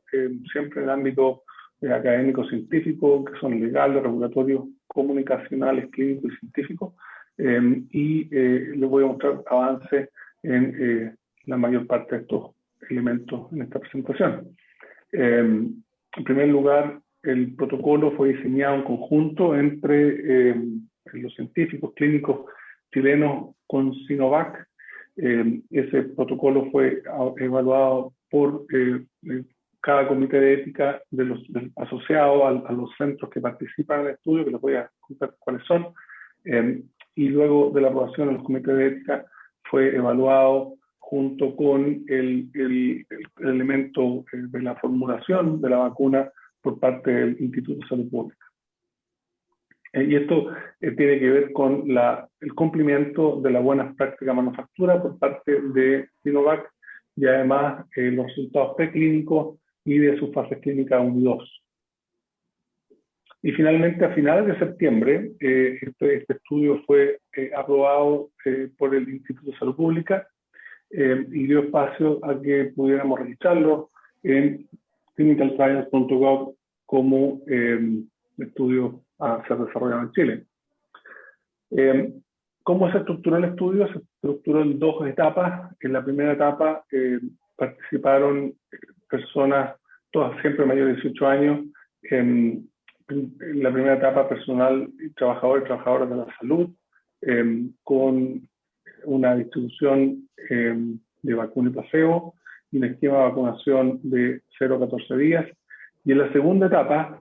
siempre en el ámbito académico-científico, que son legales, regulatorios, comunicacionales, clínicos y científicos, y les voy a mostrar avances en la mayor parte de estos elementos en esta presentación. En primer lugar, el protocolo fue diseñado en conjunto entre los científicos clínicos chilenos con Sinovac. Ese protocolo fue evaluado por cada comité de ética asociado a los centros que participan en el estudio, que les voy a contar cuáles son, y luego de la aprobación de los comités de ética fue evaluado junto con el elemento de la formulación de la vacuna por parte del Instituto de Salud Pública. Y esto tiene que ver con el cumplimiento de la buena práctica manufactura por parte de Sinovac, y además los resultados preclínicos y de sus fases clínicas 1 y 2. Y finalmente, a finales de septiembre, este estudio fue aprobado por el Instituto de Salud Pública, y dio espacio a que pudiéramos registrarlo en clinicaltrials.gov como estudio a ser desarrollado en Chile. ¿Cómo se estructuró el estudio? Se estructuró en 2 etapas. En la primera etapa participaron personas, todas siempre mayores de 18 años. En la primera etapa, personal, trabajadores y trabajadoras de la salud, con una distribución de vacuna y placebo. y un esquema de vacunación de 0 a 14 días. Y en la segunda etapa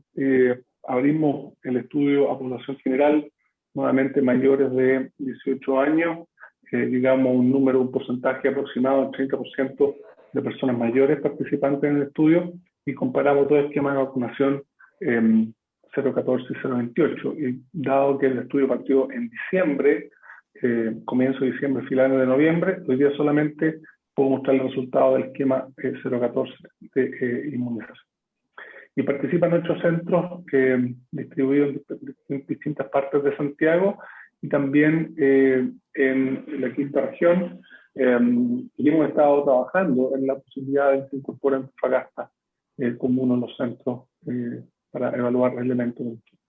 abrimos el estudio a población general, nuevamente mayores de 18 años, digamos un porcentaje aproximado del 30% de personas mayores participantes en el estudio, y comparamos dos esquemas de vacunación 014 y 028. Y dado que el estudio partió en diciembre, comienzo de diciembre, finales de noviembre, hoy día solamente puedo mostrar el resultado del esquema 014 de inmunización. Y participan 8 centros distribuidos en distintas partes de Santiago y también en la quinta región. Y hemos estado trabajando en la posibilidad de que se incorpore Antofagasta como uno de los centros para evaluar elementos del equipo.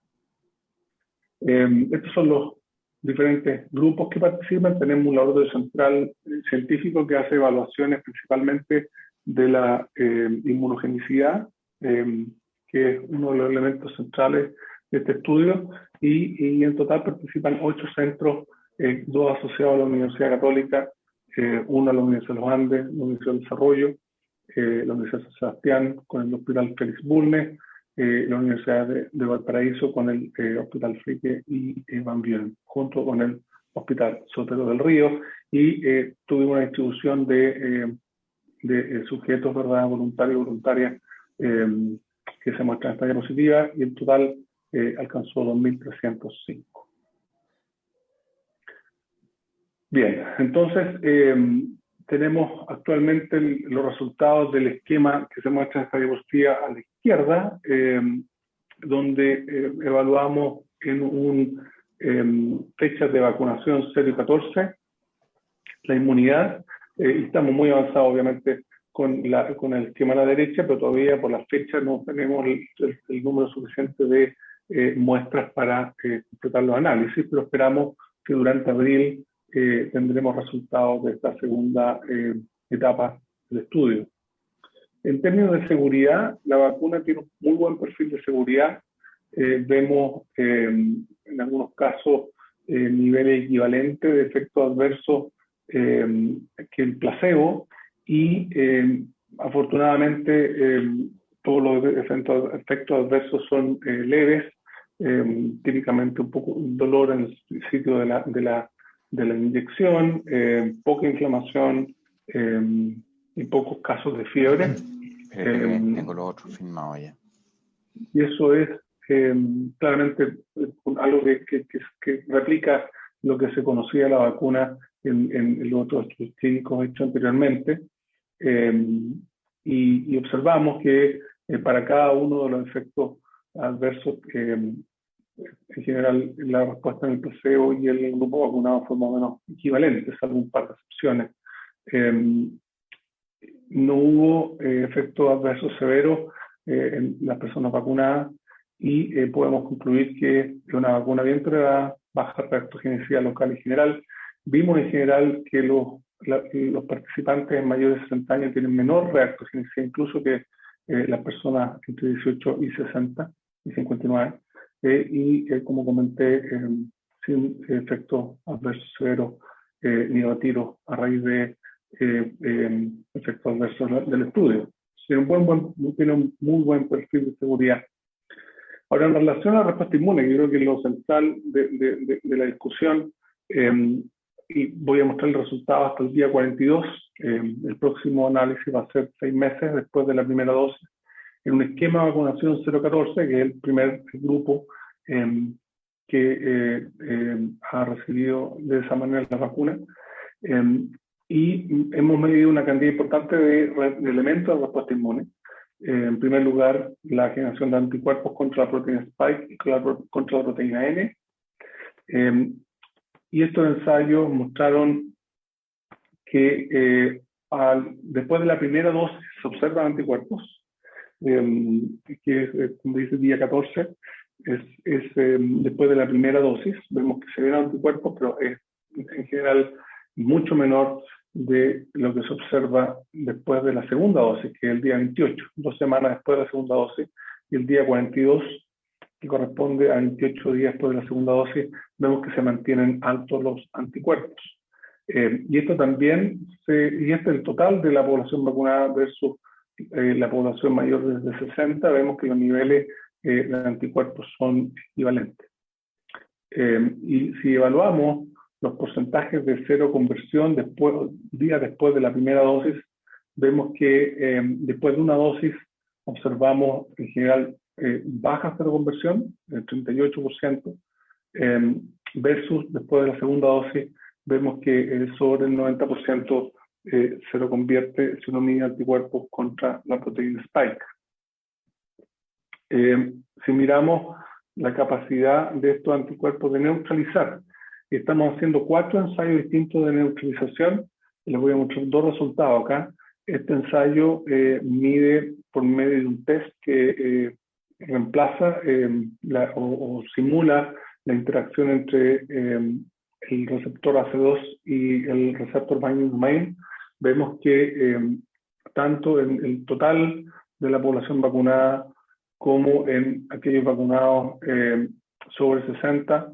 Estos son los diferentes grupos que participan. Tenemos un laboratorio central científico que hace evaluaciones principalmente de la inmunogenicidad, que es uno de los elementos centrales de este estudio, y en total participan 8 centros, 2 asociados a la Universidad Católica, uno a la Universidad de los Andes, la Universidad del Desarrollo, la Universidad de San Sebastián con el Hospital Félix Bulnes, la Universidad de Valparaíso con el Hospital Frique y Van Buren, junto con el Hospital Sotero del Río, y tuvimos una distribución de sujetos, ¿verdad?, voluntarios y voluntarias, que se muestran en esta diapositiva, y en total alcanzó 2.305. Bien, entonces tenemos actualmente los resultados del esquema que se muestra en esta diapositiva a la izquierda, donde evaluamos en fechas de vacunación 0 y 14 la inmunidad, y estamos muy avanzados obviamente con el esquema a la derecha, pero todavía por las fechas no tenemos el número suficiente de muestras para completar los análisis, pero esperamos que durante abril tendremos resultados de esta segunda etapa del estudio. En términos de seguridad, la vacuna tiene un muy buen perfil de seguridad. Vemos en algunos casos niveles equivalentes de efectos adversos que el placebo, y afortunadamente todos los efectos adversos son leves, típicamente un poco dolor en el sitio de la inyección, poca inflamación y pocos casos de fiebre. Tengo los otros firmados ya. Y eso es claramente algo que replica lo que se conocía de la vacuna en los otros estudios clínicos hechos anteriormente. Y observamos que para cada uno de los efectos adversos, en general la respuesta en el placebo y el grupo vacunado fue más o menos equivalente, salvo un par de excepciones. No hubo efectos adversos severos en las personas vacunadas, y podemos concluir que es una vacuna bien tolerada, baja reactogenicidad local y general. Vimos en general que los participantes mayores de 60 años tienen menor reactogenicidad incluso que las personas entre 18 y 60 y 59, y como comenté, sin efectos adversos severos ni negativos a raíz de efectos adversos del estudio. Tiene un muy buen perfil de seguridad. Ahora, en relación a la respuesta inmune, que yo creo que es lo central de la discusión, y voy a mostrar el resultado hasta el día 42. El próximo análisis va a ser 6 meses después de la primera dosis, en un esquema de vacunación 014, que es el primer grupo que ha recibido de esa manera la vacuna. Y hemos medido una cantidad importante de elementos de respuesta inmune. En primer lugar, la generación de anticuerpos contra la proteína Spike y contra la proteína N. Y estos ensayos mostraron que después de la primera dosis se observan anticuerpos, que es, como dice, día 14, después de la primera dosis. Vemos que se ven anticuerpos, pero es en general mucho menor de lo que se observa después de la segunda dosis, que es el día 28, 2 semanas después de la segunda dosis, y el día 42, que corresponde a 28 días después de la segunda dosis, vemos que se mantienen altos los anticuerpos. Y esto también, y este es el total de la población vacunada versus la población mayor desde 60, vemos que los niveles de anticuerpos son equivalentes. Y si evaluamos los porcentajes de cero conversión días después de la primera dosis, vemos que después de una dosis observamos en general baja cero conversión, el 38%, versus después de la segunda dosis vemos que sobre el 90% se lo convierte si uno mide anticuerpos contra la proteína Spike. Si miramos la capacidad de estos anticuerpos de neutralizar, estamos haciendo 4 ensayos distintos de neutralización. Les voy a mostrar 2 resultados acá. Este ensayo mide por medio de un test que reemplaza o simula la interacción entre el receptor AC2 y el receptor binding domain. Vemos que tanto en el total de la población vacunada como en aquellos vacunados sobre 60,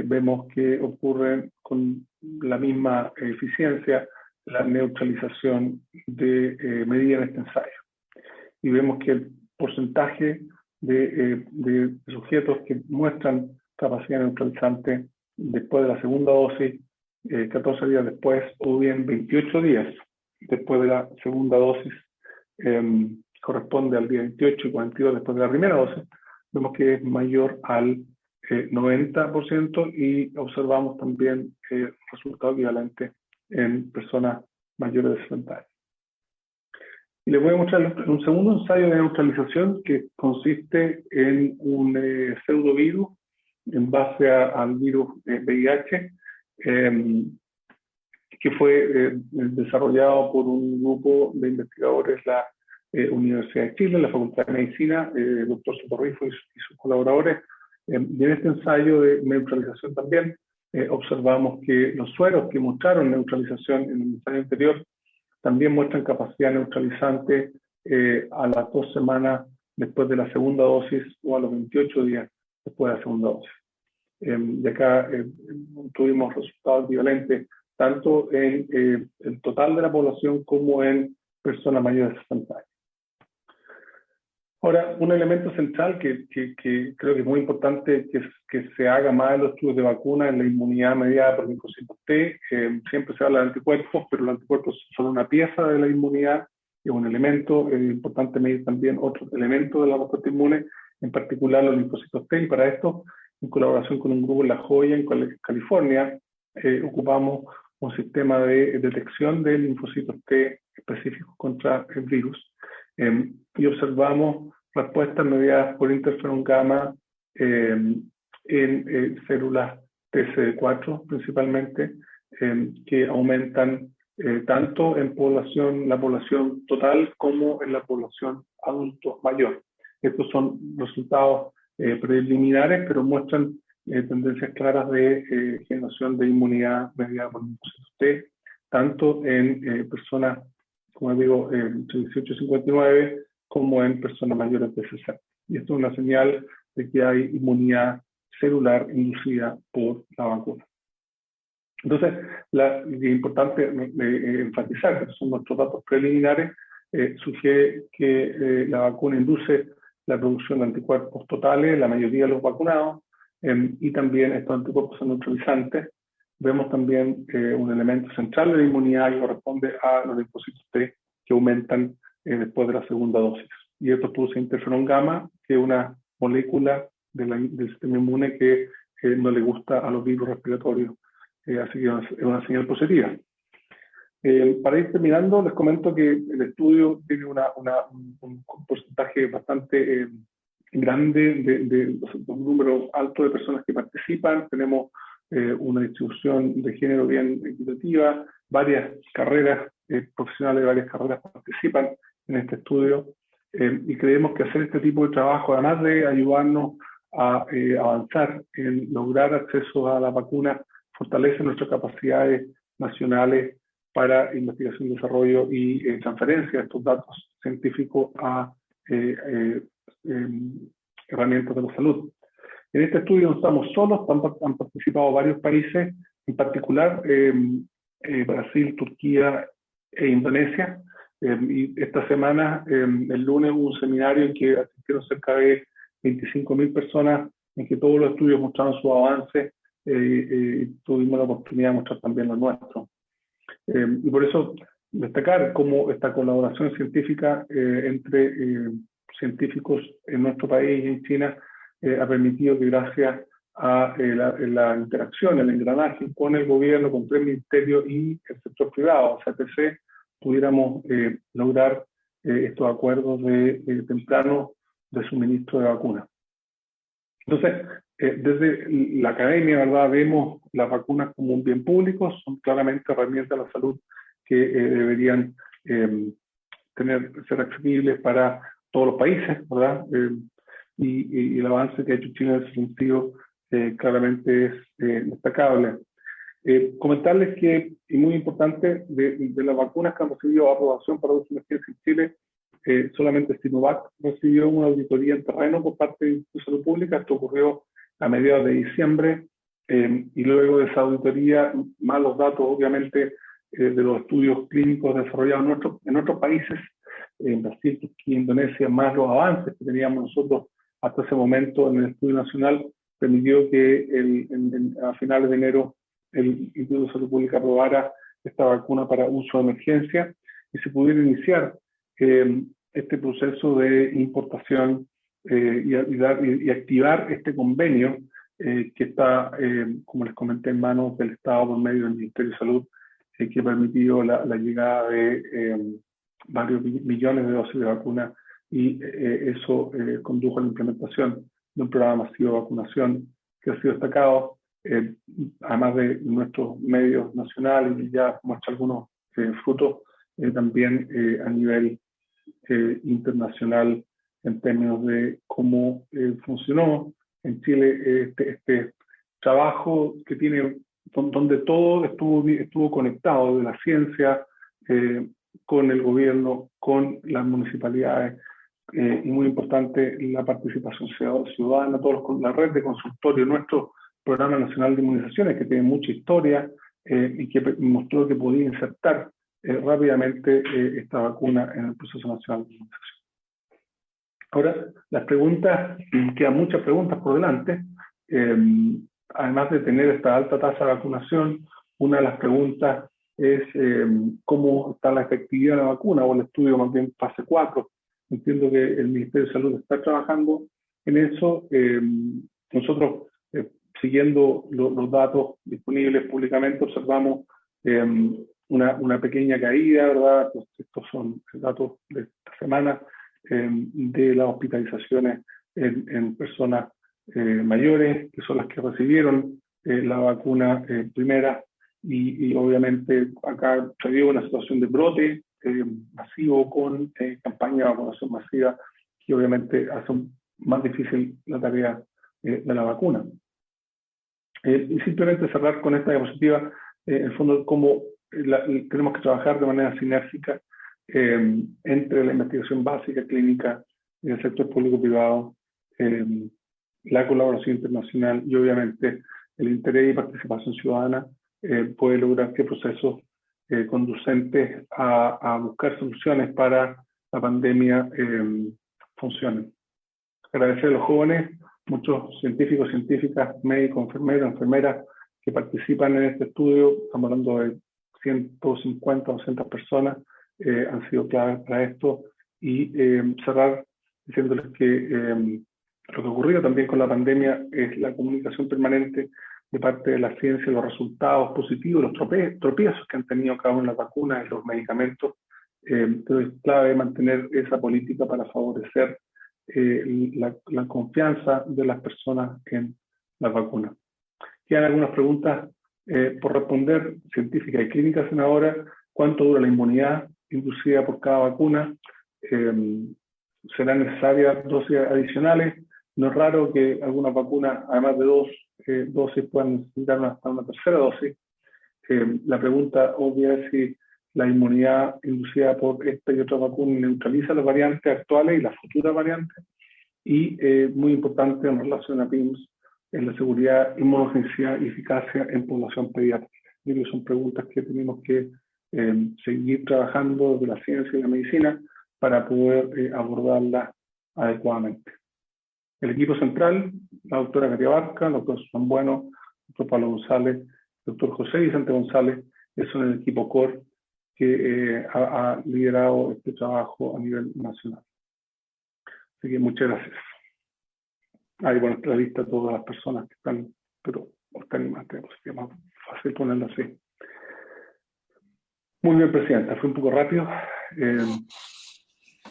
vemos que ocurre con la misma eficiencia la neutralización de medida en este ensayo. Y vemos que el porcentaje de sujetos que muestran capacidad neutralizante después de la segunda dosis, 14 días después, o bien 28 días después de la segunda dosis, corresponde al día 28 y 42 después de la primera dosis, vemos que es mayor al 90% y observamos también resultados equivalentes en personas mayores de 60 años. Y les voy a mostrar un segundo ensayo de neutralización que consiste en un pseudovirus en base al virus VIH, que fue desarrollado por un grupo de investigadores de la Universidad de Chile, la Facultad de Medicina, el doctor Sotorrifo y sus colaboradores. Y en este ensayo de neutralización también observamos que los sueros que mostraron neutralización en el ensayo anterior también muestran capacidad neutralizante a las 2 semanas después de la segunda dosis o a los 28 días después de la segunda dosis. Y acá tuvimos resultados equivalentes tanto en el total de la población como en personas mayores de 60 años. Ahora, un elemento central que creo que es muy importante que se haga más en los estudios de vacuna es la inmunidad mediada por linfocitos T. Siempre se habla de anticuerpos, pero los anticuerpos son una pieza de la inmunidad, es un elemento. Es importante medir también otros elementos de la respuesta inmune, en particular los linfocitos T. Y para esto, en colaboración con un grupo en La Joya, en California, ocupamos un sistema de detección de linfocitos T específicos contra el virus. Y observamos respuestas mediadas por interferón gamma en células TCD4 principalmente, que aumentan tanto en la población total como en la población adulto mayor. Estos son resultados preliminares, pero muestran tendencias claras de generación de inmunidad mediada por linfocitos T, tanto en personas, como digo, entre 18 y 59, como en personas mayores de 60. Y esto es una señal de que hay inmunidad celular inducida por la vacuna. Entonces, es importante enfatizar que estos son nuestros datos preliminares, sugiere que la vacuna induce la producción de anticuerpos totales en la mayoría de los vacunados, y también estos anticuerpos son neutralizantes. Vemos también un elemento central de la inmunidad que corresponde a los linfocitos T que aumentan después de la segunda dosis. Y esto produce interferón gamma, que es una molécula del sistema inmune que no le gusta a los virus respiratorios. Así que es una señal positiva. Para ir terminando, les comento que el estudio tiene un porcentaje bastante grande de un número alto de personas que participan. Tenemos una distribución de género bien equitativa, varias carreras profesionales de varias carreras participan en este estudio, y creemos que hacer este tipo de trabajo, además de ayudarnos a avanzar en lograr acceso a la vacuna, fortalece nuestras capacidades nacionales para investigación, desarrollo y transferencia de estos datos científicos a herramientas de la salud. En este estudio no estamos solos, han participado varios países, en particular Brasil, Turquía e Indonesia. Y esta semana, el lunes, hubo un seminario en que asistieron cerca de 25.000 personas, en que todos los estudios mostraron su avance, y tuvimos la oportunidad de mostrar también los nuestros. Y por eso destacar cómo esta colaboración científica entre científicos en nuestro país y en China ha permitido que, gracias a la interacción, el engranaje con el gobierno, con el ministerio y el sector privado, o sea, CTC, pudiéramos lograr estos acuerdos temprano de suministro de vacunas. Entonces, desde la academia, ¿verdad?, vemos las vacunas como un bien público, son claramente herramientas de la salud que deberían ser accesibles para todos los países, ¿verdad? Y el avance que ha hecho Chile en ese sentido claramente es destacable. Comentarles que, y muy importante, de las vacunas que han recibido aprobación para uso de emergencia en Chile, solamente Sinovac recibió una auditoría en terreno por parte del Instituto de Salud Pública. Esto ocurrió a mediados de diciembre, y luego de esa auditoría, más los datos, obviamente, de los estudios clínicos desarrollados en otros países, en Brasil, Turquía, Indonesia, más los avances que teníamos nosotros hasta ese momento en el estudio nacional, permitió que a finales de enero el Instituto de Salud Pública aprobara esta vacuna para uso de emergencia y se pudiera iniciar este proceso de importación y activar este convenio que está, como les comenté, en manos del Estado por medio del Ministerio de Salud, que ha permitido la llegada de varios millones de dosis de vacuna, y eso condujo a la implementación de un programa masivo de vacunación que ha sido destacado, además de nuestros medios nacionales, y ya muestra algunos frutos también a nivel internacional, en términos de cómo funcionó en Chile este trabajo que tiene, donde todo estuvo conectado, de la ciencia con el gobierno, con las municipalidades, y muy importante la participación ciudadana, la red de consultorios, nuestro Programa Nacional de Inmunizaciones, que tiene mucha historia y que mostró que podía insertar rápidamente esta vacuna en el proceso nacional de inmunización. Ahora, las preguntas, quedan muchas preguntas por delante. Además de tener esta alta tasa de vacunación, una de las preguntas es cómo está la efectividad de la vacuna, o el estudio más bien fase 4. Entiendo que el Ministerio de Salud está trabajando en eso. Nosotros, siguiendo los datos disponibles públicamente, observamos una pequeña caída, ¿verdad? Estos son datos de esta semana, de las hospitalizaciones en personas mayores, que son las que recibieron la vacuna primera, y obviamente acá se dio una situación de brote masivo con campaña de vacunación masiva, que obviamente hace más difícil la tarea de la vacuna. Y simplemente cerrar con esta diapositiva, en el fondo, cómo tenemos que trabajar de manera sinérgica entre la investigación básica, clínica, el sector público-privado, la colaboración internacional y obviamente el interés y participación ciudadana, puede lograr que procesos conducentes a buscar soluciones para la pandemia funcionen. Agradecer a los jóvenes, muchos científicos, científicas, médicos, enfermeros, enfermeras que participan en este estudio. Estamos hablando de 150, 200 personas, han sido claves para esto. Y cerrar diciéndoles que lo que ocurrió también con la pandemia es la comunicación permanente de parte de la ciencia, los resultados positivos, los tropiezos que han tenido cada una de las vacunas y los medicamentos. Entonces es clave mantener esa política para favorecer la confianza de las personas en las vacunas. Quedan algunas preguntas por responder, científicas y clínicas, senadora. ¿Cuánto dura la inmunidad inducida por cada vacuna? ¿Serán necesarias dosis adicionales? No es raro que algunas vacunas, además de dos dosis, puedan necesitar hasta una tercera dosis. La pregunta obvia es si la inmunidad inducida por esta y otra vacuna neutraliza las variantes actuales y las futuras variantes. Y muy importante en relación a PIMS, en la seguridad, inmunogenicidad y eficacia en población pediátrica. Yo creo que son preguntas que tenemos que seguir trabajando desde la ciencia y la medicina para poder abordarlas adecuadamente. El equipo central, la doctora Katia Barca, el doctor Susan Bueno, el doctor Pablo González, el doctor José Vicente González, son el equipo core que ha liderado este trabajo a nivel nacional. Así que muchas gracias. Ahí bueno, está la lista de todas las personas que están, pero están más, sería más fácil ponerlo así. Muy bien, Presidenta, fue un poco rápido.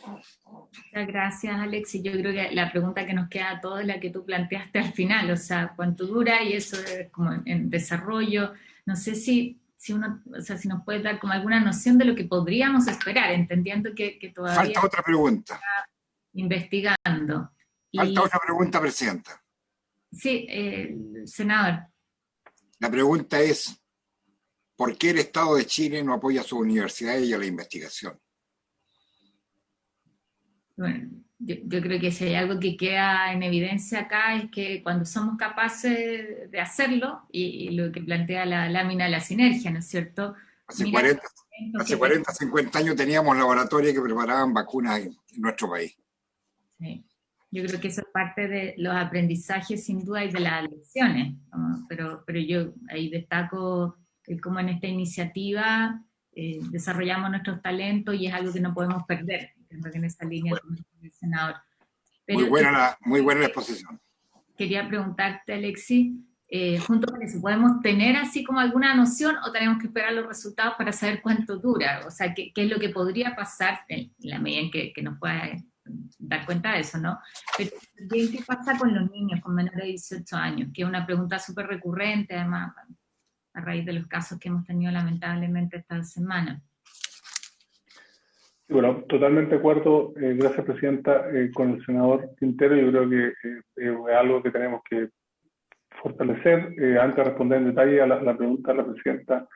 Muchas gracias, Alex. Y yo creo que la pregunta que nos queda a todos es la que tú planteaste al final, o sea, cuánto dura y eso es como en desarrollo. No sé si uno, o sea, si nos puede dar como alguna noción de lo que podríamos esperar, entendiendo que todavía falta otra pregunta. Está investigando. Falta otra pregunta, Presidenta. Sí, senador. La pregunta es, ¿por qué el Estado de Chile no apoya a sus universidades y a la investigación? Bueno, yo creo que si hay algo que queda en evidencia acá es que cuando somos capaces de hacerlo, y lo que plantea la lámina de la sinergia, ¿no es cierto? Hace 40, 50 años teníamos laboratorios que preparaban vacunas en nuestro país. Sí. Yo creo que eso es parte de los aprendizajes sin duda y de las lecciones, ¿no? Pero yo ahí destaco cómo en esta iniciativa desarrollamos nuestros talentos y es algo que no podemos perder. Creo que en esa línea, como el senador. Pero muy buena la exposición. Quería preguntarte, Alexis, junto con eso, ¿podemos tener así como alguna noción o tenemos que esperar los resultados para saber cuánto dura? O sea, ¿qué es lo que podría pasar en la medida en que nos pueda dar cuenta de eso, ¿no? Pero también, ¿qué pasa con los niños con menores de 18 años? Que es una pregunta súper recurrente, además, a raíz de los casos que hemos tenido lamentablemente esta semana. Bueno, totalmente de acuerdo, gracias Presidenta, con el senador Quintero. Yo creo que es algo que tenemos que fortalecer. Antes de responder en detalle a la pregunta de la Presidenta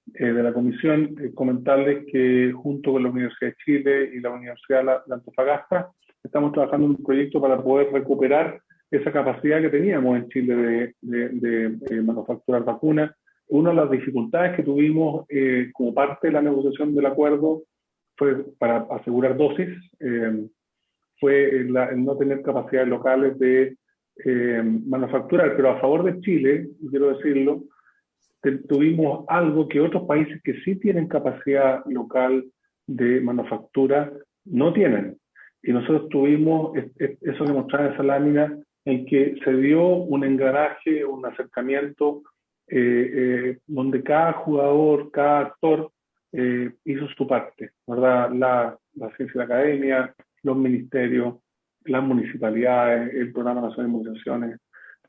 de la Comisión, comentarles que junto con la Universidad de Chile y la Universidad de Antofagasta estamos trabajando en un proyecto para poder recuperar esa capacidad que teníamos en Chile de manufacturar vacunas. Una de las dificultades que tuvimos como parte de la negociación del acuerdo fue para asegurar dosis, fue el no tener capacidades locales de manufacturar, pero a favor de Chile, quiero decirlo, tuvimos algo que otros países que sí tienen capacidad local de manufactura no tienen. Y nosotros tuvimos eso que mostraba esa lámina, en que se dio un engranaje, un acercamiento, donde cada jugador, cada actor, hizo su parte, ¿verdad? La ciencia y la academia, los ministerios, las municipalidades, el Programa Nacional de Inmunizaciones,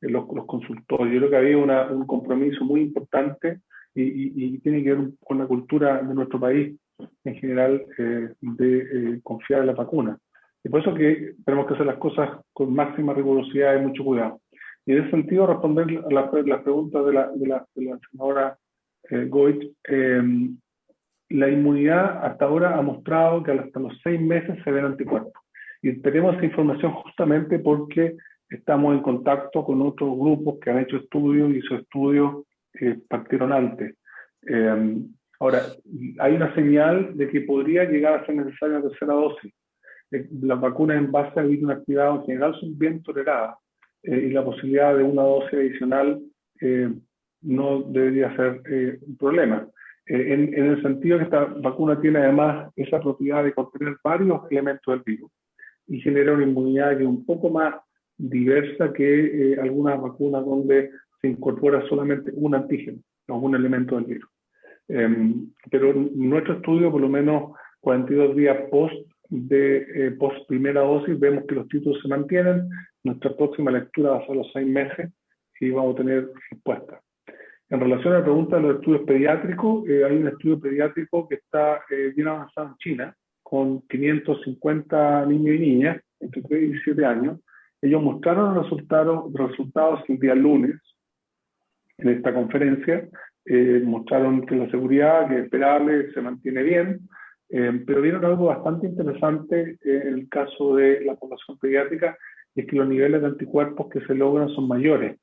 los consultorios. Yo creo que había un compromiso muy importante y tiene que ver con la cultura de nuestro país en general de confiar en la vacuna. Y por eso que tenemos que hacer las cosas con máxima rigurosidad y mucho cuidado. Y en ese sentido, responder a las preguntas de la senadora Goich, la inmunidad hasta ahora ha mostrado que hasta los 6 meses se ven anticuerpos. Y tenemos esa información justamente porque estamos en contacto con otros grupos que han hecho estudios y esos estudios partieron antes. Ahora, hay una señal de que podría llegar a ser necesaria una tercera dosis. Las vacunas en base a virus inactivado en general son bien toleradas y la posibilidad de una dosis adicional no debería ser un problema. En el sentido que esta vacuna tiene además esa propiedad de contener varios elementos del virus y genera una inmunidad que es un poco más diversa que algunas vacunas donde se incorpora solamente un antígeno o un elemento del virus. Pero en nuestro estudio, por lo menos 42 días post primera dosis, vemos que los títulos se mantienen. Nuestra próxima lectura va a ser los 6 meses y vamos a tener respuesta. En relación a la pregunta de los estudios pediátricos, hay un estudio pediátrico que está bien avanzado en China, con 550 niños y niñas entre 3 y 17 años. Ellos mostraron los resultados el día lunes en esta conferencia. Mostraron que la seguridad, que es esperable, se mantiene bien, pero vieron algo bastante interesante en el caso de la población pediátrica, es que los niveles de anticuerpos que se logran son mayores.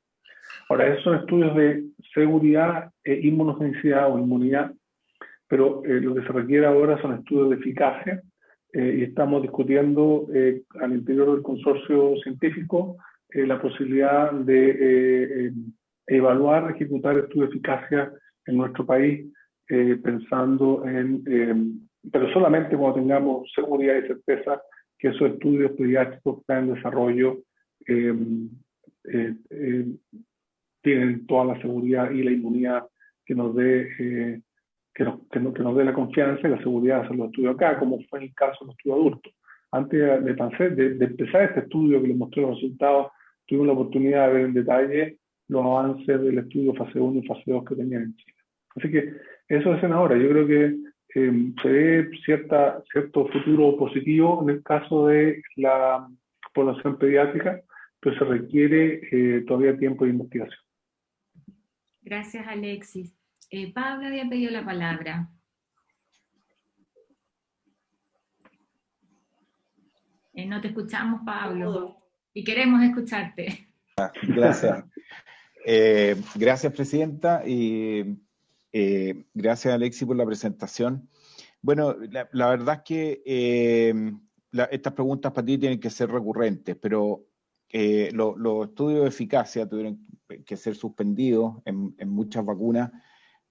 Ahora, esos son estudios de seguridad e inmunogenicidad o inmunidad, pero lo que se requiere ahora son estudios de eficacia, y estamos discutiendo al interior del consorcio científico la posibilidad de evaluar, ejecutar estudios de eficacia en nuestro país, pensando pero solamente cuando tengamos seguridad y certeza que esos estudios pediátricos que están en desarrollo tienen toda la seguridad y la inmunidad que nos dé que nos dé la confianza y la seguridad de hacer los estudios acá, como fue en el caso de los estudios adultos. Antes de empezar este estudio que les mostré los resultados, tuvimos la oportunidad de ver en detalle los avances del estudio fase 1 y fase 2 que tenían en Chile. Así que eso es en ahora. Yo creo que se ve cierto futuro positivo en el caso de la población pediátrica, pero se requiere todavía tiempo de investigación. Gracias, Alexis. Pablo había pedido la palabra. No te escuchamos, Pablo, y queremos escucharte. Gracias. Gracias, Presidenta, y gracias, Alexis, por la presentación. Bueno, la verdad es que estas preguntas para ti tienen que ser recurrentes, pero los estudios de eficacia tuvieron que ser suspendidos en muchas vacunas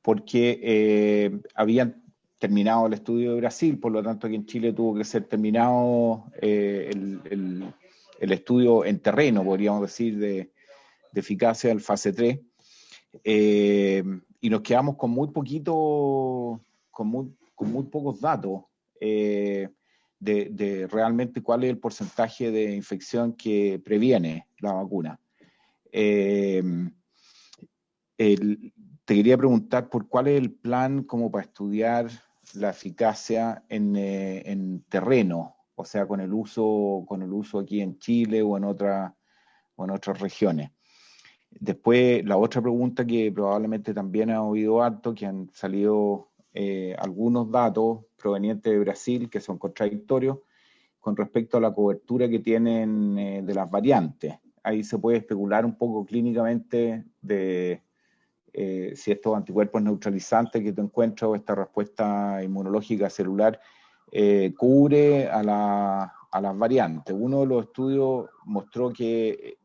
porque habían terminado el estudio de Brasil, por lo tanto aquí en Chile tuvo que ser terminado el estudio en terreno, podríamos decir, de eficacia del fase 3, y nos quedamos con muy pocos datos de realmente cuál es el porcentaje de infección que previene la vacuna. Te quería preguntar por cuál es el plan como para estudiar la eficacia en terreno, o sea, con el uso aquí en Chile o en otras regiones. Después, la otra pregunta que probablemente también ha oído harto, que han salido algunos datos provenientes de Brasil que son contradictorios con respecto a la cobertura que tienen de las variantes. Ahí se puede especular un poco clínicamente de si estos anticuerpos neutralizantes que tú encuentras o esta respuesta inmunológica celular cubre a las variantes. Uno de los estudios mostró que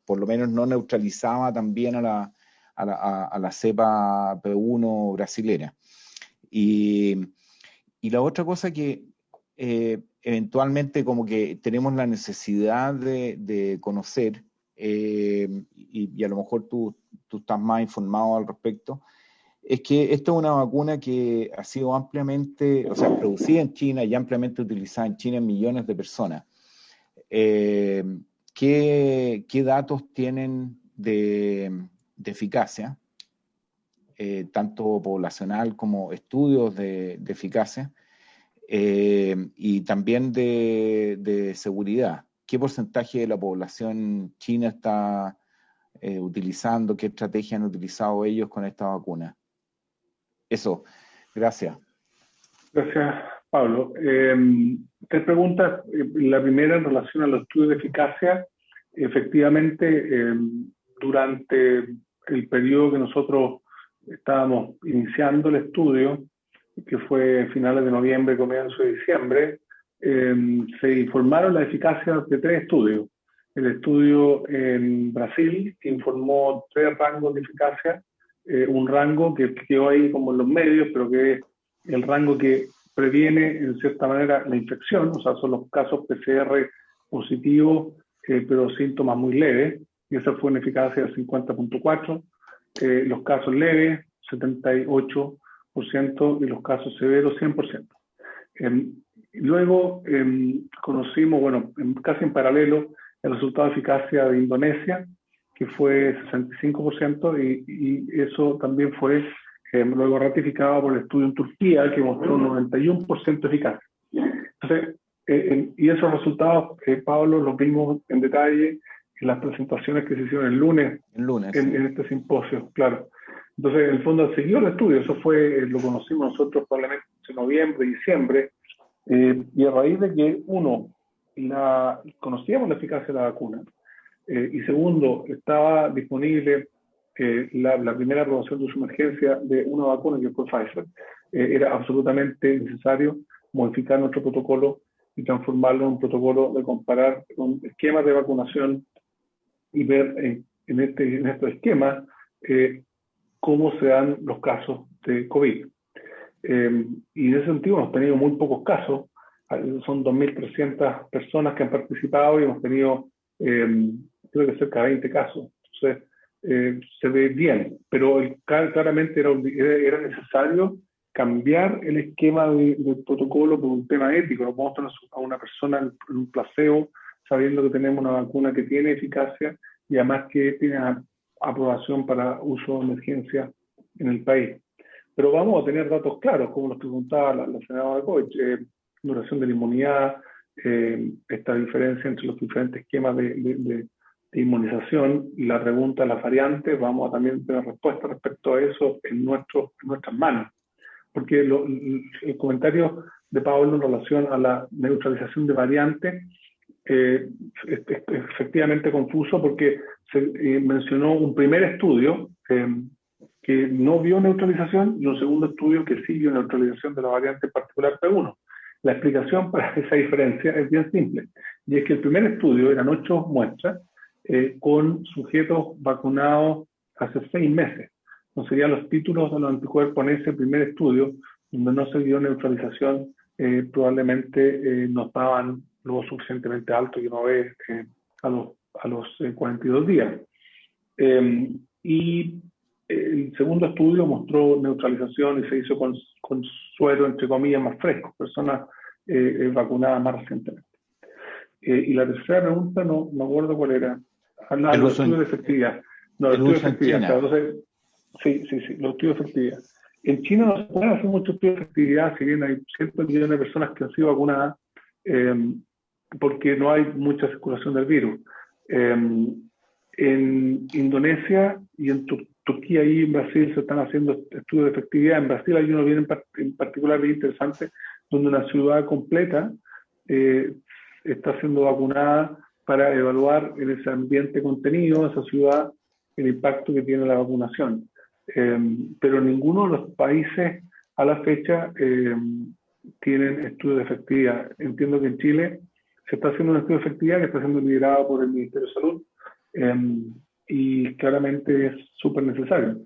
por lo menos no neutralizaba también a la cepa P1 brasilera. Y la otra cosa que eventualmente como que tenemos la necesidad de conocer, y a lo mejor tú estás más informado al respecto, es que esto es una vacuna que ha sido ampliamente, o sea, producida en China y ampliamente utilizada en China en millones de personas. ¿Qué datos tienen de eficacia, tanto poblacional como estudios de eficacia, y también de seguridad? ¿Qué porcentaje de la población china está utilizando, qué estrategia han utilizado ellos con esta vacuna? Eso, gracias. Gracias, Pablo. Tres preguntas. La primera en relación a los estudios de eficacia. Efectivamente, durante el periodo que nosotros estábamos iniciando el estudio, que fue finales de noviembre, comienzo de diciembre, se informaron la eficacia de 3 estudios. El estudio en Brasil informó 3 rangos de eficacia, un rango que quedó ahí como en los medios, pero que es el rango que previene en cierta manera la infección, o sea, son los casos PCR positivos, pero síntomas muy leves, y esa fue una eficacia de 50.4, los casos leves, 78%, y los casos severos, 100%. Luego conocimos, bueno, casi en paralelo, el resultado de eficacia de Indonesia, que fue 65%, y eso también fue luego ratificado por el estudio en Turquía, que mostró un 91% de eficacia. Entonces, y esos resultados, Pablo, los vimos en detalle en las presentaciones que se hicieron el lunes en este simposio, claro. Entonces, en el fondo, siguió el estudio, eso fue, lo conocimos nosotros probablemente en noviembre, diciembre, y a raíz de que, conocíamos la eficacia de la vacuna, Y segundo, estaba disponible la primera aprobación de uso de emergencia de una vacuna que fue Pfizer. Era absolutamente necesario modificar nuestro protocolo y transformarlo en un protocolo de comparar con esquemas de vacunación y ver en estos esquemas cómo se dan los casos de COVID. Y en ese sentido hemos tenido muy pocos casos, son 2.300 personas que han participado y hemos tenido creo que cerca de 20 casos. Entonces, se ve bien, pero claramente era necesario cambiar el esquema del protocolo por un tema ético. No podemos tener a una persona en un placebo sabiendo que tenemos una vacuna que tiene eficacia y además que tiene aprobación para uso de emergencia en el país. Pero vamos a tener datos claros, como los preguntaba la senadora Koch, duración de la inmunidad, esta diferencia entre los diferentes esquemas de inmunización, y la pregunta de las variantes, vamos a también tener respuesta respecto a eso en nuestras manos. Porque el comentario de Pablo en relación a la neutralización de variantes es efectivamente confuso, porque se mencionó un primer estudio que no vio neutralización y un segundo estudio que sí vio neutralización de la variante particular P1. La explicación para esa diferencia es bien simple, y es que el primer estudio eran 8 muestras con sujetos vacunados hace 6 meses. No serían los títulos de los anticuerpos en ese primer estudio, donde no se dio neutralización, probablemente no estaban lo suficientemente altos que uno ve a los 42 días. Y el segundo estudio mostró neutralización y se hizo con suero, entre comillas, más fresco, personas vacunadas más recientemente. Y la tercera pregunta, no me acuerdo cuál era. Los estudios de efectividad. No, los estudios de efectividad. Claro, entonces, sí, los estudios de efectividad. En China no se pueden hacer muchos estudios de efectividad, si bien hay cientos millones de personas que han sido vacunadas, porque no hay mucha circulación del virus. En Indonesia y en Turquía y en Brasil se están haciendo estudios de efectividad. En Brasil hay uno bien en particular bien interesante, donde una ciudad completa está siendo vacunada para evaluar en ese ambiente contenido, esa ciudad, el impacto que tiene la vacunación. Pero ninguno de los países a la fecha tienen estudios de efectividad. Entiendo que en Chile se está haciendo un estudio de efectividad que está siendo liderado por el Ministerio de Salud, y claramente es súper necesario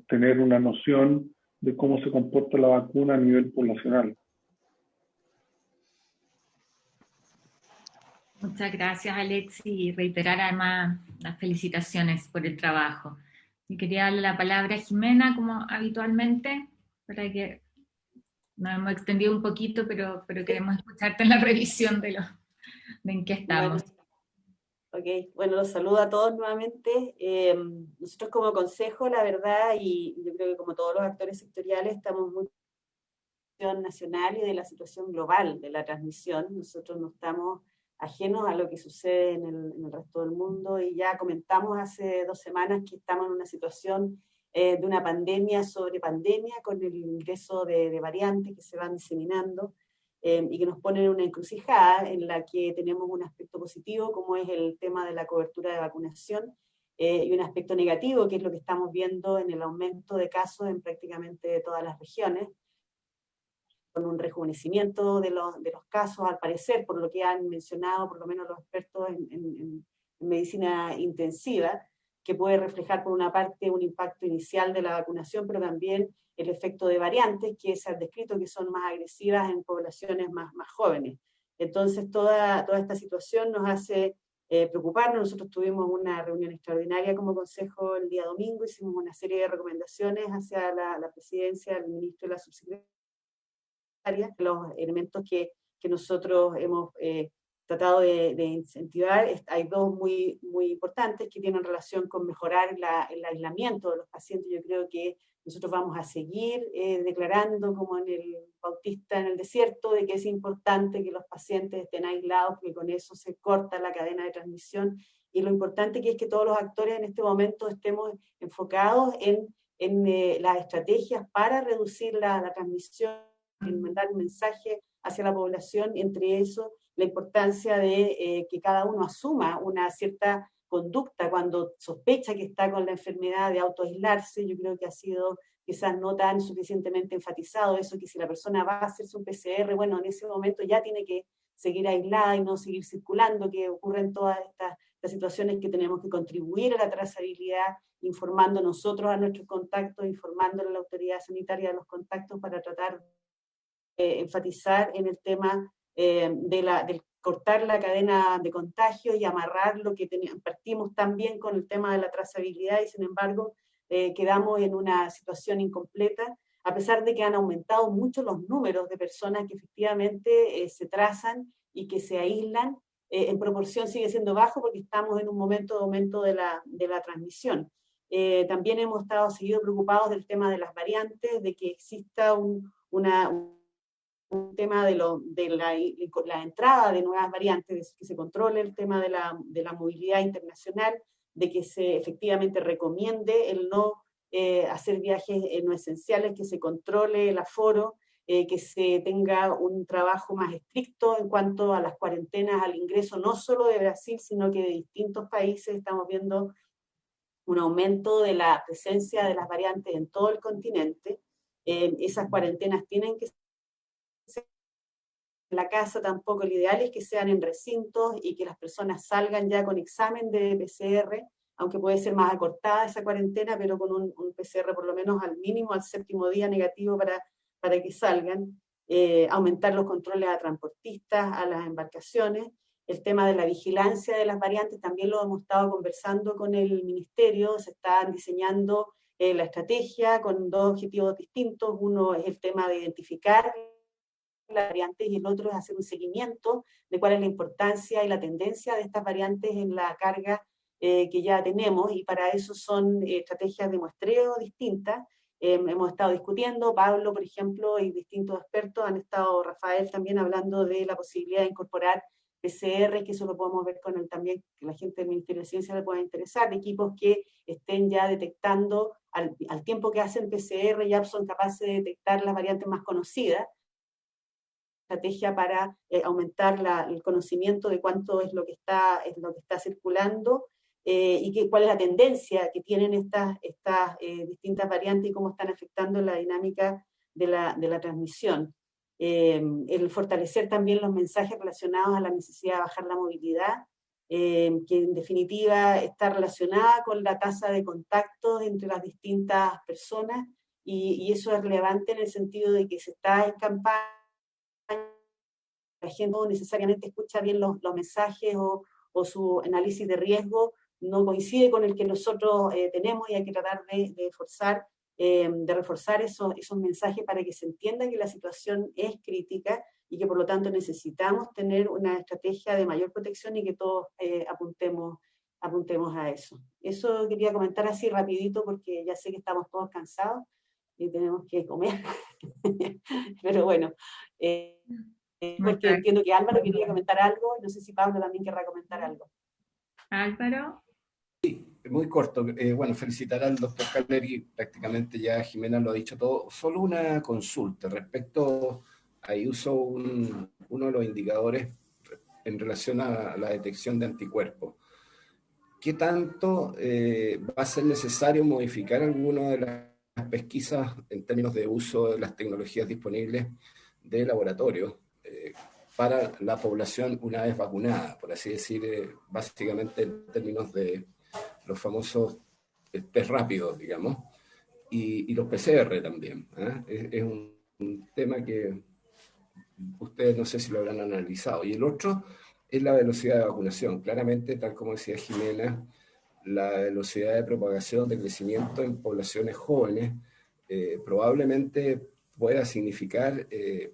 tener una noción de cómo se comporta la vacuna a nivel poblacional. Muchas gracias, Alexis, y reiterar además las felicitaciones por el trabajo. Y quería darle la palabra a Jimena, como habitualmente, para que nos hemos extendido un poquito, pero queremos escucharte en la revisión de en qué estamos. Bueno, los saludo a todos nuevamente. Nosotros como consejo, la verdad, y yo creo que como todos los actores sectoriales, estamos muy nacional y de la situación global de la transmisión. Nosotros no estamos ajenos a lo que sucede en el resto del mundo, y ya comentamos hace 2 semanas que estamos en una situación de una pandemia sobre pandemia, con el ingreso de variantes que se van diseminando y que nos ponen en una encrucijada en la que tenemos un aspecto positivo, como es el tema de la cobertura de vacunación, y un aspecto negativo, que es lo que estamos viendo en el aumento de casos en prácticamente todas las regiones, con un rejuvenecimiento de los casos, al parecer, por lo que han mencionado por lo menos los expertos en medicina intensiva, que puede reflejar por una parte un impacto inicial de la vacunación, pero también el efecto de variantes que se han descrito que son más agresivas en poblaciones más jóvenes. Entonces toda esta situación nos hace preocuparnos. Nosotros tuvimos una reunión extraordinaria como consejo el día domingo, hicimos una serie de recomendaciones hacia la presidencia, el ministro y la subsecretaria, los elementos que nosotros hemos tratado de incentivar. Hay 2 muy importantes que tienen relación con mejorar el aislamiento de los pacientes. Yo creo que nosotros vamos a seguir declarando, como en el Bautista en el desierto, de que es importante que los pacientes estén aislados, porque con eso se corta la cadena de transmisión, y lo importante que es que todos los actores en este momento estemos enfocados en las estrategias para reducir la transmisión, en mandar un mensaje hacia la población, entre eso la importancia de que cada uno asuma una cierta conducta cuando sospecha que está con la enfermedad, de autoaislarse. Yo creo que ha sido quizás no tan suficientemente enfatizado eso, que si la persona va a hacerse un PCR, bueno, en ese momento ya tiene que seguir aislada y no seguir circulando, que ocurren todas estas situaciones, que tenemos que contribuir a la trazabilidad, informando nosotros a nuestros contactos, informando a la autoridad sanitaria de los contactos, para tratar de enfatizar en el tema del cortar la cadena de contagio y amarrar lo que partimos también con el tema de la trazabilidad, y sin embargo quedamos en una situación incompleta, a pesar de que han aumentado mucho los números de personas que efectivamente se trazan y que se aíslan. En proporción sigue siendo bajo porque estamos en un momento de aumento de la transmisión. También hemos seguido preocupados del tema de las variantes, de que exista un tema de la entrada de nuevas variantes, que se controle el tema de la movilidad internacional, de que se efectivamente recomiende el no hacer viajes no esenciales, que se controle el aforo, que se tenga un trabajo más estricto en cuanto a las cuarentenas al ingreso, no solo de Brasil, sino que de distintos países. Estamos viendo un aumento de la presencia de las variantes en todo el continente. Esas cuarentenas tienen que ser en la casa tampoco. El ideal es que sean en recintos y que las personas salgan ya con examen de PCR, aunque puede ser más acortada esa cuarentena, pero con un PCR por lo menos al mínimo, al 7º día negativo para que salgan. Aumentar los controles a transportistas, a las embarcaciones. El tema de la vigilancia de las variantes también lo hemos estado conversando con el ministerio. Se está diseñando la estrategia con 2 objetivos distintos. Uno es el tema de identificar las variantes y el otro es hacer un seguimiento de cuál es la importancia y la tendencia de estas variantes en la carga que ya tenemos, y para eso son estrategias de muestreo distintas. Hemos estado discutiendo, Pablo, por ejemplo, y distintos expertos han estado, Rafael también, hablando de la posibilidad de incorporar PCR, que eso lo podemos ver con él también, que la gente del Ministerio de Ciencia le pueda interesar, equipos que estén ya detectando, al tiempo que hacen PCR, ya son capaces de detectar las variantes más conocidas. Estrategia para aumentar el conocimiento de cuánto es lo que está circulando, y cuál es la tendencia que tienen estas distintas variantes y cómo están afectando la dinámica de la transmisión. El fortalecer también los mensajes relacionados a la necesidad de bajar la movilidad, que en definitiva está relacionada con la tasa de contactos entre las distintas personas, y eso es relevante en el sentido de que se está en campaña, la gente no necesariamente escucha bien los mensajes, o su análisis de riesgo no coincide con el que nosotros tenemos, y hay que tratar de reforzar esos mensajes para que se entienda que la situación es crítica y que por lo tanto necesitamos tener una estrategia de mayor protección, y que todos apuntemos a eso. Eso quería comentar así rapidito, porque ya sé que estamos todos cansados y tenemos que comer. Pero bueno, porque entiendo que Álvaro quería comentar algo, no sé si Pablo también querrá comentar algo. Álvaro. Muy corto. Bueno, felicitar al doctor Caleri, prácticamente ya Jimena lo ha dicho todo. Solo una consulta respecto, ahí uso uno de los indicadores en relación a la detección de anticuerpos. ¿Qué tanto va a ser necesario modificar alguna de las pesquisas en términos de uso de las tecnologías disponibles de laboratorio para la población una vez vacunada, por así decir, básicamente en términos de los famosos test rápidos, digamos, y los PCR también? Es un tema que ustedes no sé si lo habrán analizado. Y el otro es la velocidad de vacunación. Claramente, tal como decía Jimena, la velocidad de propagación, de crecimiento en poblaciones jóvenes probablemente pueda significar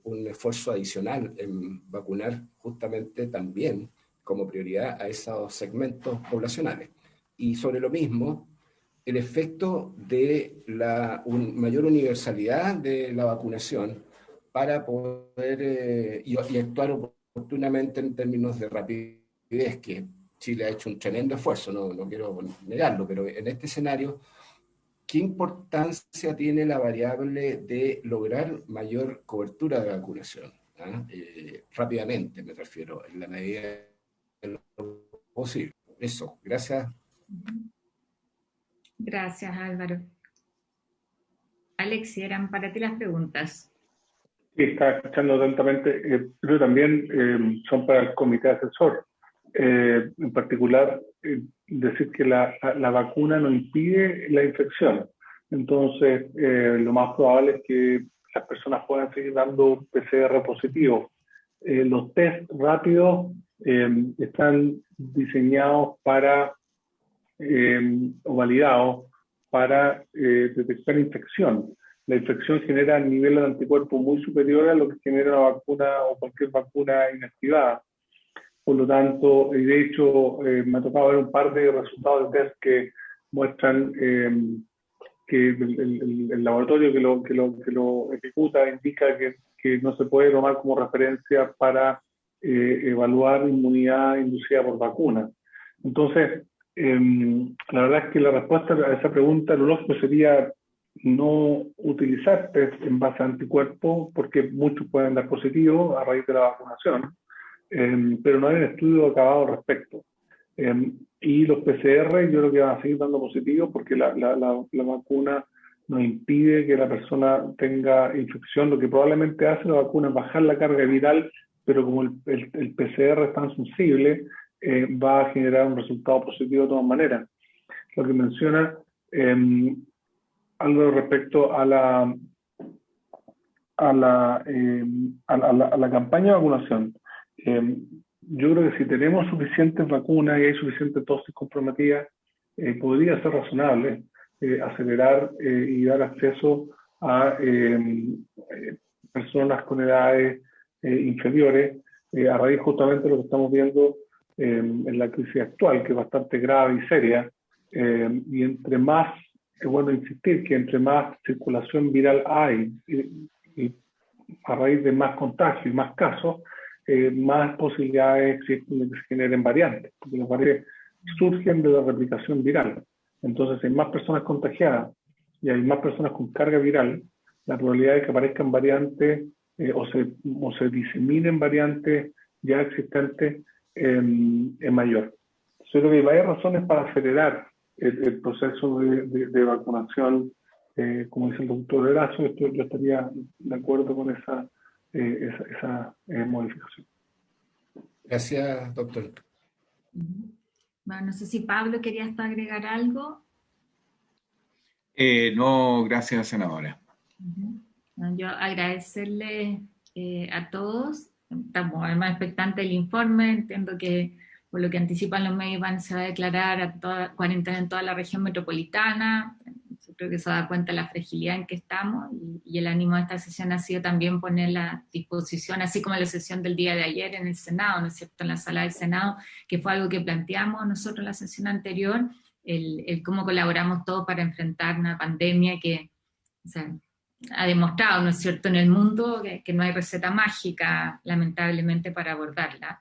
un esfuerzo adicional en vacunar justamente también como prioridad a esos segmentos poblacionales. Y sobre lo mismo, el efecto de la mayor universalidad de la vacunación para poder y actuar oportunamente en términos de rapidez, que Chile ha hecho un tremendo esfuerzo, no quiero negarlo, pero en este escenario, ¿qué importancia tiene la variable de lograr mayor cobertura de vacunación? rápidamente me refiero, en la medida de lo posible. Eso, gracias. Gracias, Álvaro. Alexi, eran para ti las preguntas. Sí, estaba escuchando atentamente, pero también son para el comité asesor. En particular, decir que la vacuna no impide la infección. Entonces, lo más probable es que las personas puedan seguir dando PCR positivo. Los test rápidos están diseñados para, o validados para detectar infección. La infección genera niveles de anticuerpos muy superiores a lo que genera una vacuna o cualquier vacuna inactivada. Por lo tanto, y de hecho, me ha tocado ver un par de resultados de test que muestran que el laboratorio que lo ejecuta indica que no se puede tomar como referencia para evaluar inmunidad inducida por vacuna. Entonces, la verdad es que la respuesta a esa pregunta, lo lógico sería no utilizar test en base a anticuerpos, porque muchos pueden dar positivo a raíz de la vacunación, pero no hay un estudio acabado al respecto. Y los PCR yo creo que van a seguir dando positivo porque la vacuna no impide que la persona tenga infección. Lo que probablemente hace la vacuna es bajar la carga viral, pero como el PCR es tan sensible, va a generar un resultado positivo de todas maneras. Lo que menciona algo respecto a la campaña de vacunación. Yo creo que si tenemos suficientes vacunas y hay suficientes dosis comprometidas, podría ser razonable acelerar y dar acceso a personas con edades inferiores, a raíz justamente de lo que estamos viendo en la crisis actual, que es bastante grave y seria, y entre más, es bueno insistir que entre más circulación viral hay, y a raíz de más contagios y más casos, más posibilidades existen de que se generen variantes, porque las variantes surgen de la replicación viral. Entonces, hay más personas contagiadas y hay más personas con carga viral, la probabilidad de que aparezcan variantes o se diseminen variantes ya existentes es mayor. Yo creo que hay varias razones para acelerar el proceso de vacunación. Como dice el doctor Erazo, yo estaría de acuerdo con esa modificación. Gracias, doctor. Bueno, no sé si Pablo querías agregar algo. No, gracias, senadora. Bueno, yo agradecerle a todos. Estamos además expectantes del informe. Entiendo que por lo que anticipan los medios se va a declarar a toda cuarentena en toda la región metropolitana. Yo creo que eso da cuenta de la fragilidad en que estamos y el ánimo de esta sesión ha sido también poner a disposición, así como la sesión del día de ayer en el Senado, ¿no es cierto?, en la sala del Senado, que fue algo que planteamos nosotros en la sesión anterior, el cómo colaboramos todos para enfrentar una pandemia que, o sea, ha demostrado, ¿no es cierto?, en el mundo que no hay receta mágica, lamentablemente, para abordarla.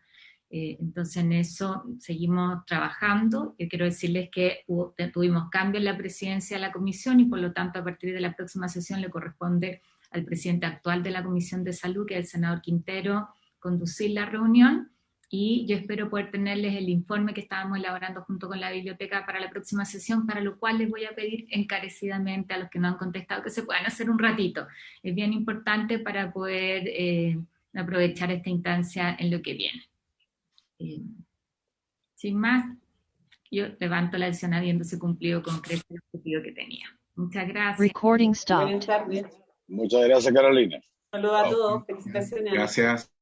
Entonces en eso seguimos trabajando. Yo quiero decirles que tuvimos cambio en la presidencia de la comisión y por lo tanto a partir de la próxima sesión le corresponde al presidente actual de la Comisión de Salud, que es el senador Quintero, conducir la reunión, y yo espero poder tenerles el informe que estábamos elaborando junto con la biblioteca para la próxima sesión, para lo cual les voy a pedir encarecidamente a los que no han contestado que se puedan hacer un ratito. Es bien importante para poder aprovechar esta instancia en lo que viene. Sin más, yo levanto la decisión habiéndose cumplido concreto el objetivo que tenía. Muchas gracias. Buenas tardes. Muchas gracias, Carolina. Saludos a todos. Felicitaciones. Gracias.